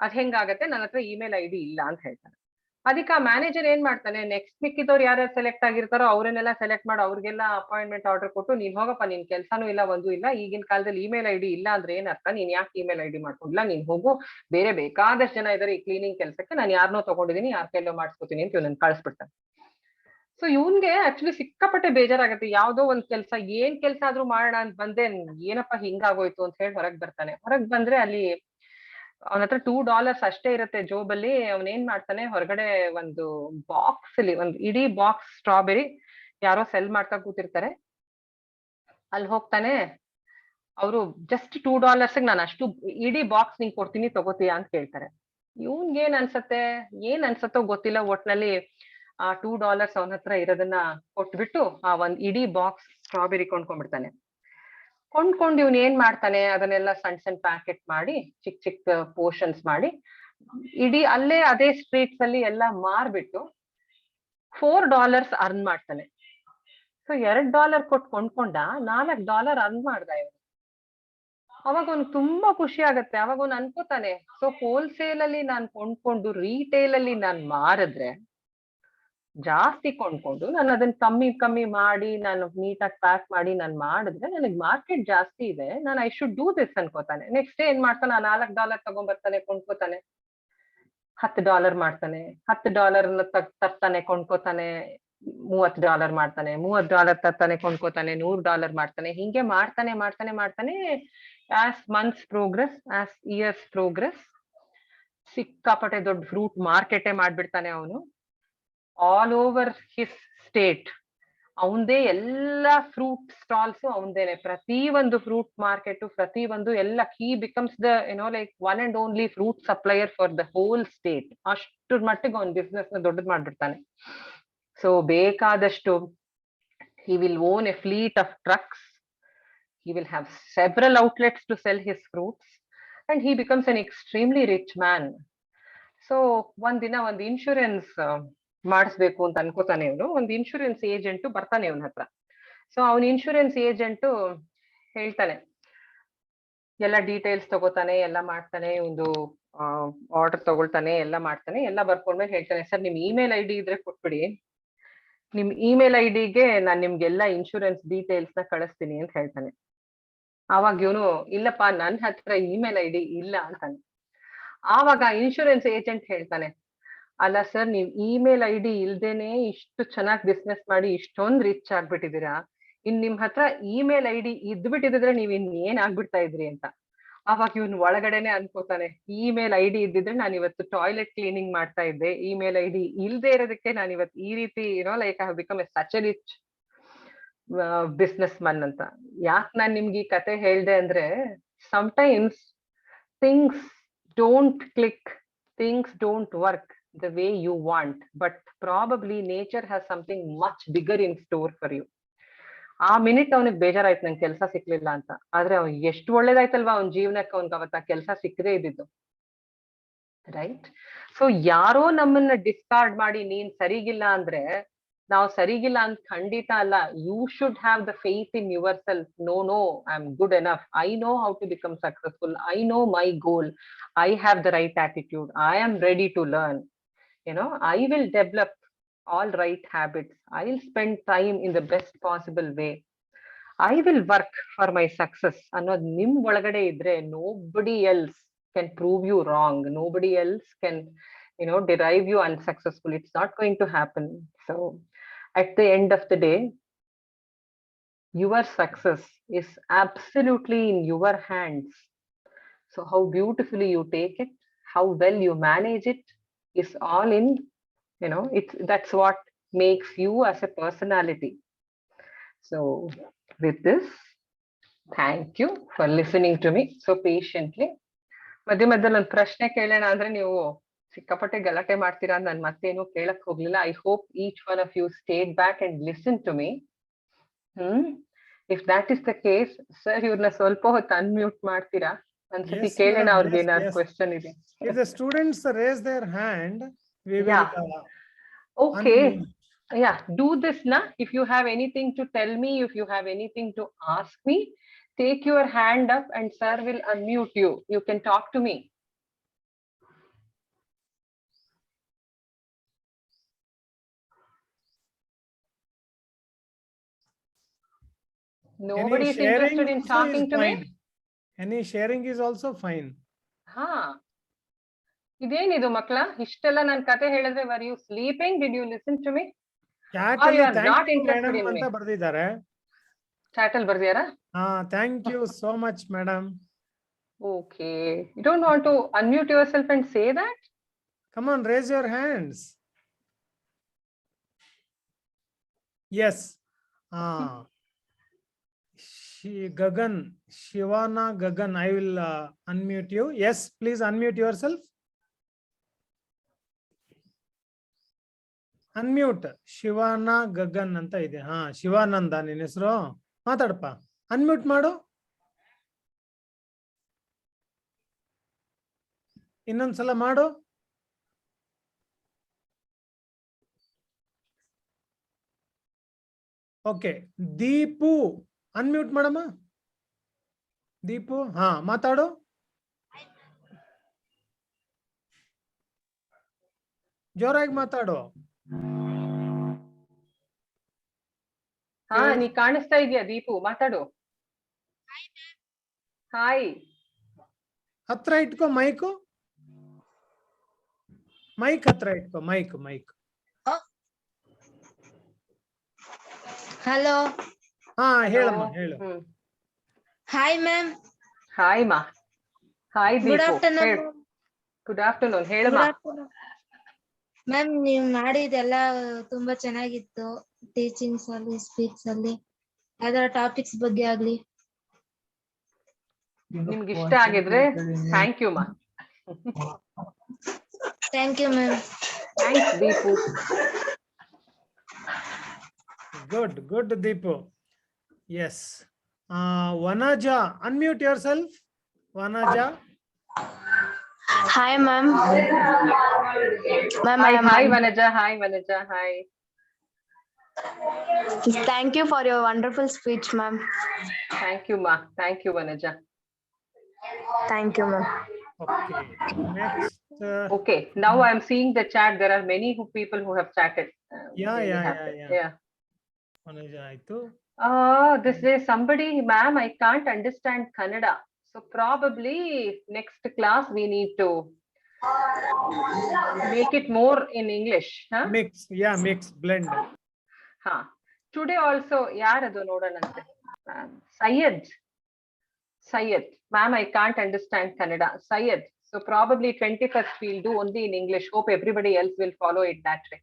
ಅದ್ ಹೆಂಗಾಗತ್ತೆ, ನನ್ನ ಹತ್ರ ಇಮೇಲ್ ಐ ಡಿ ಇಲ್ಲ ಅಂತ ಹೇಳ್ತಾನೆ. ಅದಕ್ಕೆ ಆ ಮ್ಯಾನೇಜರ್ ಏನ್ ಮಾಡ್ತಾನೆ, ನೆಕ್ಸ್ಟ್ ಮಿಕ್ಕಿದವ್ರು ಯಾರ್ಯಾರು ಸೆಲೆಕ್ಟ್ ಆಗಿರ್ತಾರೋ ಅವ್ರನ್ನೆಲ್ಲ ಸೆಲೆಕ್ಟ್ ಮಾಡಿ ಅವ್ರಿಗೆಲ್ಲ ಅಪಾಯಿಂಟ್ಮೆಂಟ್ ಆರ್ಡರ್ ಕೊಟ್ಟು, ನೀನ್ ಹೋಗಪ್ಪ, ನಿನ್ ಕೆಲ್ಸಾನು ಇಲ್ಲ, ಒಂದು ಇಲ್ಲ, ಈಗಿನ ಕಾಲದಲ್ಲಿ ಇಮೇಲ್ ಐ ಡಿ ಇಲ್ಲ ಅಂದ್ರೆ ಏನ್ ಅರ್ಥ, ನೀನ್ ಯಾಕೆ ಇಮೇಲ್ ಐ ಡಿ ಮಾಡ್ಕೊಂಡಿಲ್ಲ, ನೀನ್ ಹೋಗು, ಬೇರೆ ಬೇಕಾದಷ್ಟು ಜನ ಇದಾರೆ ಈ ಕ್ಲೀನಿಂಗ್ ಕೆಲ್ಸಕ್ಕೆ, ನಾನು ಯಾರನ್ನೋ ತಗೊಂಡಿದೀನಿ, ಯಾರ ಕೈಲೋ ಮಾಡಿಸ್ಕೊತೀನಿ ಅಂತ ಇವನನ್ನ ಕಳಿಸ್ಬಿಡ್ತಾನೆ. ಸೊ ಇವನ್ಗೆ ಆಕ್ಚುಲಿ ಸಿಕ್ಕಾಪಟ್ಟೆ ಬೇಜಾರಾಗತ್ತೆ. ಯಾವ್ದೋ ಒಂದ್ ಕೆಲ್ಸ, ಏನ್ ಕೆಲ್ಸ ಆದ್ರೂ ಮಾಡೋಣ ಅಂತ ಬಂದೆ, ಏನಪ್ಪಾ ಹಿಂಗಾಗೋಯ್ತು ಅಂತ ಹೇಳಿ ಹೊರಗ್ ಬರ್ತಾನೆ. ಹೊರಗ್ ಬಂದ್ರೆ ಅಲ್ಲಿ ಅವನ ಹತ್ರ $2 ಅಷ್ಟೇ ಇರುತ್ತೆ ಜೋಬಲ್ಲಿ. ಅವನ್ ಏನ್ ಮಾಡ್ತಾನೆ, ಹೊರಗಡೆ ಒಂದು ಬಾಕ್ಸ್ ಅಲ್ಲಿ ಒಂದು ಇಡೀ ಬಾಕ್ಸ್ ಸ್ಟ್ರಾಬೆರಿ ಯಾರೋ ಸೆಲ್ ಮಾಡ್ತಾ ಕೂತಿರ್ತಾರೆ. ಅಲ್ಲಿ ಹೋಗ್ತಾನೆ, ಅವರು ಜಸ್ಟ್ $2 ನಾನು ಅಷ್ಟು ಇಡೀ ಬಾಕ್ಸ್ ನಿಂಗೆ ಕೊಡ್ತೀನಿ, ತಗೋತೀಯಾ ಅಂತ ಕೇಳ್ತಾರೆ. ಇವನ್ಗೆ ಏನ್ ಅನ್ಸತ್ತೋ ಗೊತ್ತಿಲ್ಲ, ಒಟ್ನಲ್ಲಿ ಆ $2 ಅವನ ಹತ್ರ ಇರೋದನ್ನ ಕೊಟ್ಬಿಟ್ಟು ಆ ಒಂದ್ ಇಡೀ ಬಾಕ್ಸ್ ಸ್ಟ್ರಾಬೆರಿ ಕೊಂಡ್ಕೊಂಡ್ಬಿಡ್ತಾನೆ. ಕೊಂಡ್ಕೊಂಡು ಇವ್ನು ಏನ್ ಮಾಡ್ತಾನೆ, ಅದನ್ನೆಲ್ಲ ಸಣ್ಣ ಸಣ್ಣ ಪ್ಯಾಕೆಟ್ ಮಾಡಿ, ಚಿಕ್ಕ ಚಿಕ್ಕ ಪೋರ್ಷನ್ಸ್ ಮಾಡಿ, ಇಡೀ ಅಲ್ಲೇ ಅದೇ ಸ್ಟ್ರೀಟ್ಸ್ ಅಲ್ಲಿ ಎಲ್ಲ ಮಾರ್ಬಿಟ್ಟು $4 ಅರ್ನ್ ಮಾಡ್ತಾನೆ. ಸೊ $2 ಕೊಟ್ಟು ಕೊಂಡ್ಕೊಂಡ, $4 ಅರ್ನ್ ಮಾಡ್ದ ಇವನು. ಅವಾಗ ಅವ್ನು ತುಂಬಾ ಖುಷಿ ಆಗತ್ತೆ. ಅವಾಗ ಅವ್ನು ಅನ್ಕೋತಾನೆ, ಸೊ ಹೋಲ್ಸೇಲ್ ಅಲ್ಲಿ ನಾನ್ ಕೊಂಡ್ಕೊಂಡು ರೀಟೇಲ್ ಅಲ್ಲಿ ನಾನ್ ಮಾರಿದ್ರೆ, ಜಾಸ್ತಿ ಕೊಂಡ್ಕೊಂಡು ನಾನು ಅದನ್ನ ಕಮ್ಮಿ ಮಾಡಿ ನಾನು ನೀಟಾಗಿ ಪ್ಯಾಕ್ ಮಾಡಿ ನಾನು ಮಾಡಿದ್ರೆ ನನಗ್ ಮಾರ್ಕೆಟ್ ಜಾಸ್ತಿ ಇದೆ, ನಾನು ಐ ಶುಡ್ ಡೂ ದಿಸ್ ಅನ್ಕೋತಾನೆ. ನೆಕ್ಸ್ಟ್ ಏನ್ ಮಾಡ್ತಾನೆ, $4 ತಗೊಂಡ್ಬರ್ತಾನೆ, ಕೊಂಡ್ಕೋತಾನೆ, $10 ಮಾಡ್ತಾನೆ, $10 ತರ್ತಾನೆ, ಕೊಂಡ್ಕೋತಾನೆ, $30 ಮಾಡ್ತಾನೆ, $30 ತರ್ತಾನೆ, ಕೊಂಡ್ಕೋತಾನೆ, $100 ಮಾಡ್ತಾನೆ. ಹಿಂಗೆ ಮಾಡ್ತಾನೆ. As months progress, as years progress, ಸಿಕ್ಕಾಪಟ್ಟೆ ದೊಡ್ಡ ಫ್ರೂಟ್ ಮಾರ್ಕೆಟೇ ಮಾಡ್ಬಿಡ್ತಾನೆ ಅವನು. ಆಲ್ ಓವರ್ ಹಿಸ್ ಸ್ಟೇಟ್ ಅವಂದೇ ಎಲ್ಲಾ ಫ್ರೂಟ್ ಸ್ಟಾಲ್ಸ್ ಅವಂದೇನೆ, ಪ್ರತಿ ಒಂದು ಫ್ರೂಟ್ ಮಾರ್ಕೆಟ್, ಪ್ರತಿ ಒಂದು ಎಲ್ಲ. He becomes the like one and only fruit supplier for the whole state. ಅಷ್ಟ್ರ ಮಟ್ಟಿಗೆ ಅವ್ನ ಬಿಸ್ನೆಸ್ ನ ದೊಡ್ಡದ್ ಮಾಡ್ಬಿಡ್ತಾನೆ. ಸೊ ಬೇಕಾದಷ್ಟು, he will own a fleet of trucks, he will have several outlets to sell his fruits, and he becomes an extremely rich man. So ಒಂದಿನ ಒಂದು insurance ಮಾಡಿಸ್ಬೇಕು ಅಂತ ಅನ್ಕೋತಾನೆ ಇವನು. ಒಂದು ಇನ್ಶೂರೆನ್ಸ್ ಏಜೆಂಟ್ ಬರ್ತಾನೆ ಇವನ ಹತ್ರ. ಸೊ ಅವನ್ ಇನ್ಶೂರೆನ್ಸ್ ಏಜೆಂಟ್ ಹೇಳ್ತಾನೆ, ಎಲ್ಲ ಡೀಟೇಲ್ಸ್ ತಗೋತಾನೆ, ಎಲ್ಲ ಮಾಡ್ತಾನೆ, ಒಂದು ಆರ್ಡರ್ ತಗೊಳ್ತಾನೆ, ಎಲ್ಲ ಮಾಡ್ತಾನೆ, ಎಲ್ಲ ಬರ್ಕೊಂಡ್ಮೇಲೆ ಹೇಳ್ತಾನೆ, ಸರ್ ನಿಮ್ ಇಮೇಲ್ ಐ ಡಿ ಇದ್ರೆ ಕೊಟ್ಬಿಡಿ, ನಿಮ್ ಇಮೇಲ್ ಐ ಡಿಗೆ ನಾನ್ ನಿಮ್ಗೆಲ್ಲ ಇನ್ಶೂರೆನ್ಸ್ ಡೀಟೇಲ್ಸ್ ನ ಕಳಿಸ್ತೀನಿ ಅಂತ ಹೇಳ್ತಾನೆ. ಆವಾಗ ಇವನು, ಇಲ್ಲಪ್ಪ ನನ್ ಹತ್ರ ಇಮೇಲ್ ಐ ಡಿ ಇಲ್ಲ ಅಂತಾನೆ. ಆವಾಗ ಇನ್ಶೂರೆನ್ಸ್ ಏಜೆಂಟ್ ಹೇಳ್ತಾನೆ, ಅಲ್ಲ ಸರ್, ನೀವ್ ಇಮೇಲ್ ಐ ಡಿ ಇಲ್ದೇನೆ ಇಷ್ಟು ಚೆನ್ನಾಗಿ ಬಿಸ್ನೆಸ್ ಮಾಡಿ ಇಷ್ಟೊಂದ್ ರಿಚ್ ಆಗ್ಬಿಟ್ಟಿದೀರಾ, ಇನ್ ನಿಮ್ ಹತ್ರ ಇಮೇಲ್ ಐ ಡಿ ಇದ್ಬಿಟ್ಟಿದ್ರೆ ನೀವ್ ಇನ್ ಏನ್ ಆಗ್ಬಿಡ್ತಾ ಇದ್ರಿ ಅಂತ. ಅವಾಗ ಇವನ್ ಒಳಗಡೆನೆ ಅನ್ಕೋತಾನೆ, ಇಮೇಲ್ ಐ ಡಿ ಇದ್ದಿದ್ರೆ ನಾನು ಇವತ್ತು ಟಾಯ್ಲೆಟ್ ಕ್ಲೀನಿಂಗ್ ಮಾಡ್ತಾ ಇದ್ದೆ, ಇಮೇಲ್ ಐ ಡಿ ಇಲ್ದೇ ಇರೋದಕ್ಕೆ ನಾನು ಇವತ್ತು ಈ ರೀತಿ like I have become A such A rich business Mann ಅಂತ. ಯಾಕೆ ನಾನ್ ನಿಮ್ಗೆ ಈ ಕತೆ ಹೇಳ್ದೆ ಅಂದ್ರೆ, sometimes things don't click, things don't work the way you want, but probably nature has something much bigger in store for you. ಆ minute ಅವನಿಗೆ ಬೇಜಾರಾಯ್ತು, ನಂಗೆ ಕೆಲಸ ಸಿಕ್ಲಿಲ್ಲ ಅಂತ. ಆದ್ರೆ ಅವ್ನ್ ಎಷ್ಟು ಒಳ್ಳೇದಾಯ್ತಲ್ವಾ ಅವ್ನ ಜೀವನಕ್ಕೆ, ಅವ್ನಿಗೆ ಅವತ್ತ ಕೆಲಸ ಸಿಕ್ಕದೇ ಇದ್ದಿದ್ದು. ರೈಟ್? ಸೊ ಯಾರೋ ನಮ್ಮನ್ನ ಡಿಸ್ಕಾರ್ಡ್ ಮಾಡಿ ನೀನ್ ಸರಿಗಿಲ್ಲ ಅಂದ್ರೆ ನಾವು ಸರಿಗಿಲ್ಲ ಅಂತ ಖಂಡಿತ ಅಲ್ಲ. You should have the faith in yourself. No, I am good enough. I know how to become successful. I know my goal. I have the right attitude. I am ready to learn. I will develop all right habits. I will spend time in the best possible way. I will work for my success. ಅನ್ನೋದು ನಿಮ್ ಒಳಗಡೆ ಇದ್ರೆ nobody else can prove you wrong. Nobody else can, derive you unsuccessful. It's not going to happen. So at the end of the day, your success is absolutely in your hands. So how beautifully you take it, how well you manage it, is all in, that's what makes you as a personality. So with this, thank you for listening to me so patiently. ಮಧ್ಯದಲ್ಲಿ ಒಂದು ಪ್ರಶ್ನೆ ಕೇಳೋಣ ಅಂದ್ರೆ ನೀವು ಸಿಕ್ಕಾಪಟ್ಟೆ ಗಲಾಟೆ ಮಾಡ್ತೀರಾ ಅಂತ ನಾನು ಮತ್ತೇನು ಕೇಳಕ್ ಹೋಗ್ಲಿಲ್ಲ. I hope each one of you stayed back and listen to me. If that is the case, sir ಇವ್ರನ್ನ ಸ್ವಲ್ಪ ಹೊತ್ತು ಅನ್ಮ್ಯೂಟ್ ಮಾಡ್ತೀರಾ? ಒಂದ್ಸತಿ ಕೇಳೋಣ ಅವ್ರಿಗೆ ಏನಾದ್ರು ಕ್ವೆಶ್ಚನ್ ಇದೆ. If the students raise their hand, we will. Yeah. Okay. Yeah, do this na. If you have anything to tell me, if you have anything to ask me, take your hand up and sir will unmute you. You can talk to me. Nobody is interested in talking to me. Any sharing is also fine. ಹಾ, ಇದೇನಿದು ಮಕ್ಕಳ? ಇಷ್ಟೆಲ್ಲ ನಾನು ಕತೆ ಹೇಳಿದ್ರೆ were you sleeping? Did you listen to me? Chat Or you ಅಲ್ಲಿ are thank not you interested madam in me? ಅಂತ ಬರ್ದಿದ್ದಾರೆ. Chat ಅಲ್ಲಿ ಬರ್ದಿಯಾರಾ? Thank you so much madam. Okay. You don't want to unmute yourself and say that? Come on, raise your hands. Yes. Gagan, Shivana Gagan, I will unmute you. Yes, please unmute yourself. Unmute. Shivana Gagan ಅಂತ ಇದೆ. ಶಿವಾನಂದ ನಿನ್ನ ಹೆಸರು. ಮಾತಾಡಪ್ಪ. Unmute ಮಾಡು. ಇನ್ನೊಂದ್ಸಲ ಮಾಡು. Okay. Deepu unmute ಮಾಡಮ್ಮ. ದೀಪು ಮಾತಾಡು. ಜೋರಾಗಿ ಮಾತಾಡು. ನೀ ಕಾಣಿಸ್ತಾ ಇದೆಯಾ ದೀಪು? ಮಾತಾಡು. ಹಾಯ್. ಹತ್ರ ಇಟ್ಕೋ ಮೈಕು. ಮೈಕ್ ಹತ್ರ ಇಟ್ಕೋ. ಮೈಕ್. ಹಲೋ. ಹೇಳಮ್ಮ, ಹೇಳು. Hi ma'am. ಹಾಯ್ ಮಾ. Hi Deepu. Good afternoon. Good afternoon. ಹೇಳಮ್ಮ. ಮ್ಯಾಮ್ ನೀವು ಮಾಡಿದೆಲ್ಲ ತುಂಬಾ ಚೆನ್ನಾಗಿತ್ತು. ಟೀಚಿಂಗ್ಸ್ ಅಲ್ಲಿ, ಸ್ಪೀಚ್ ಅಲ್ಲಿ, ಯಾವ್ದಾರ ಟಾಪಿಕ್ಸ್ ಬಗ್ಗೆ ಆಗ್ಲಿ. ನಿಮ್ಗೆ ಇಷ್ಟ ಆಗಿದ್ರೆ thank you ma. Thank you ma'am. Thanks Deepu. Good Deepu. Yes. Vanaja, unmute yourself. Vanaja. Hi ma'am. Ma'am, hi Vanaja. Hi Vanaja. Hi. Thank you for your wonderful speech, ma'am. Thank you ma. Thank you Vanaja. Thank you ma'am. Okay. Next. Okay. Now I am seeing the chat. There are many people who have chatted. Yeah. Vanaja ಆಯ್ತು. This is somebody, ma'am, I can't understand Kannada. So probably next class we need to make it more in English. Mix, blend. Today also, ಯಾರದು ನೋಡೋಣಂತೆ. Syed. Ma'am, I can't understand Kannada. Syed. So probably 21st we'll do only in English. Hope everybody else will follow it that way.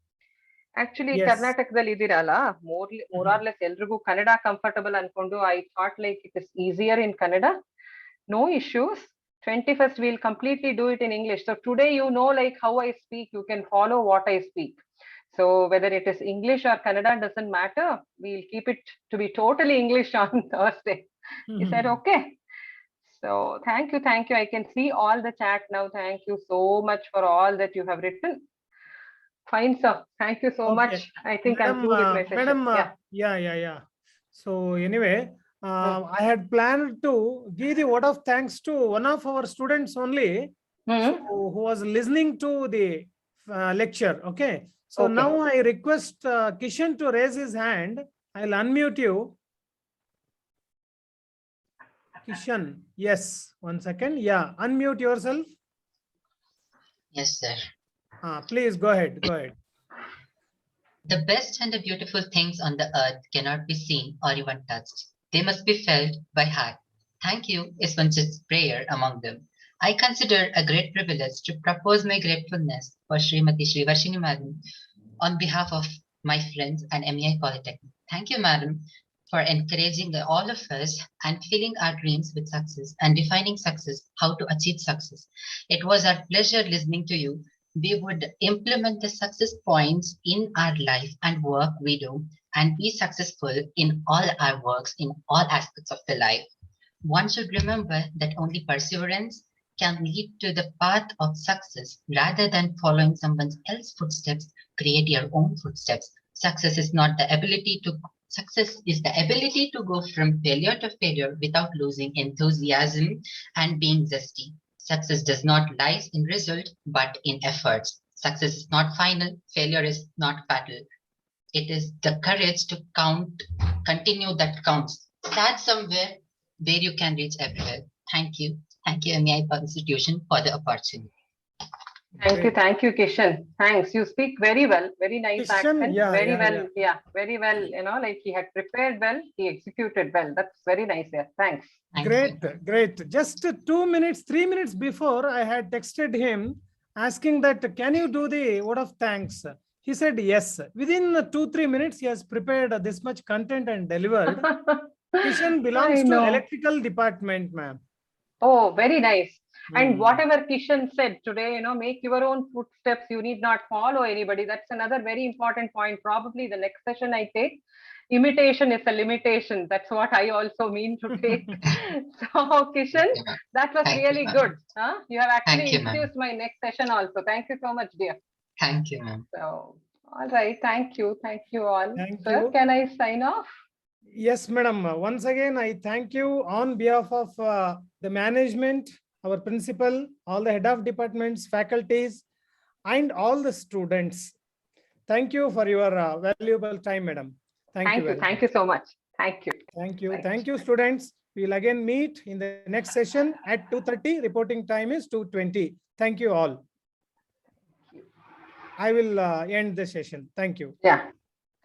Actually, ಕರ್ನಾಟಕದಲ್ಲಿ ಇದೀರಲ್ಲ, more or less ಎಲ್ರಿಗೂ Kannada comfortable ಅನ್ಕೊಂಡು I thought like it is easier in Kannada. No issues. 21st we'll completely do it in English. So today you know like how I speak, you can follow what I speak. So whether it is English or Kannada doesn't matter. We'll keep it to be totally English on Thursday. Is that okay? So thank you. I can see all the chat now. Thank you so much for all that you have written. Fine, sir. Thank you so Okay. much. I think I'm through with my session. Madam, Yeah. yeah. So anyway, I had planned to give the word of thanks to one of our students only, Mhm. who was listening to the lecture. Okay. So Okay. now I request Kishan to raise his hand. I'll unmute you. Kishan, yes. 1 second. Yeah, unmute yourself. Yes, sir. Please go ahead. Go ahead. The best and the beautiful things on the earth cannot be seen or even touched. They must be felt by heart. Thank you is one such prayer among them. I consider a great privilege to propose my gratefulness for Srimati Srivarshini Madam on behalf of my friends and MEI Polytechnic. Thank you, Madam, for encouraging all of us and filling our dreams with success and defining success, how to achieve success. It was our pleasure listening to you. We would implement the success points in our life and work we do and be successful in all our works in all aspects of the life. One should remember that only perseverance can lead to the path of success rather than following someone else's footsteps. Create your own footsteps. Success is the ability to go from failure to failure without losing enthusiasm and being zesty. Success does not lie in result, but in efforts. Success is not final. Failure is not fatal. It is the courage to continue that counts. Start somewhere where you can reach everywhere. Thank you. Thank you, MEI Institution, for the opportunity. Thank you, Kishan. Thanks. You speak very well. Very nice Kishan, accent. yeah, Very yeah, well. yeah. Very well. You know, like he had prepared well. He executed well. That's very nice. Yeah. Thanks. Thank Great, you. great. Just 2 minutes, 3 minutes before, I had texted him asking that, can you do the word of thanks? He said yes. Within 2-3 minutes, he has prepared this much content and delivered. Kishan belongs I to know. electrical department, ma'am. Oh, very nice. And Hmm. whatever Kishan said today, you know, make your own footsteps. You need not follow anybody. That's another very important point. Probably the next session I take, imitation is a limitation. That's what I also mean to take. So, Kishan, Thank you, ma'am. that was Thank you, really ma'am. good. Huh? You have actually Thank you, ma'am. infused my next session also. Thank you so much, dear. Thank you, ma'am. So, all right. Thank you. Thank you all. Thank Sir, you. can I sign off? Yes, madam. Once again, I thank you on behalf of the management, our principal, all the head of departments, faculties, and all the students. Thank you for your valuable time, madam. Thank you very Thank much. you so much. Thank you. Thank you. Right. Thank you, students. We will again meet in the next session at 2:30. Reporting time is 2:20. Thank you all. I will end the session. Thank you. Yeah.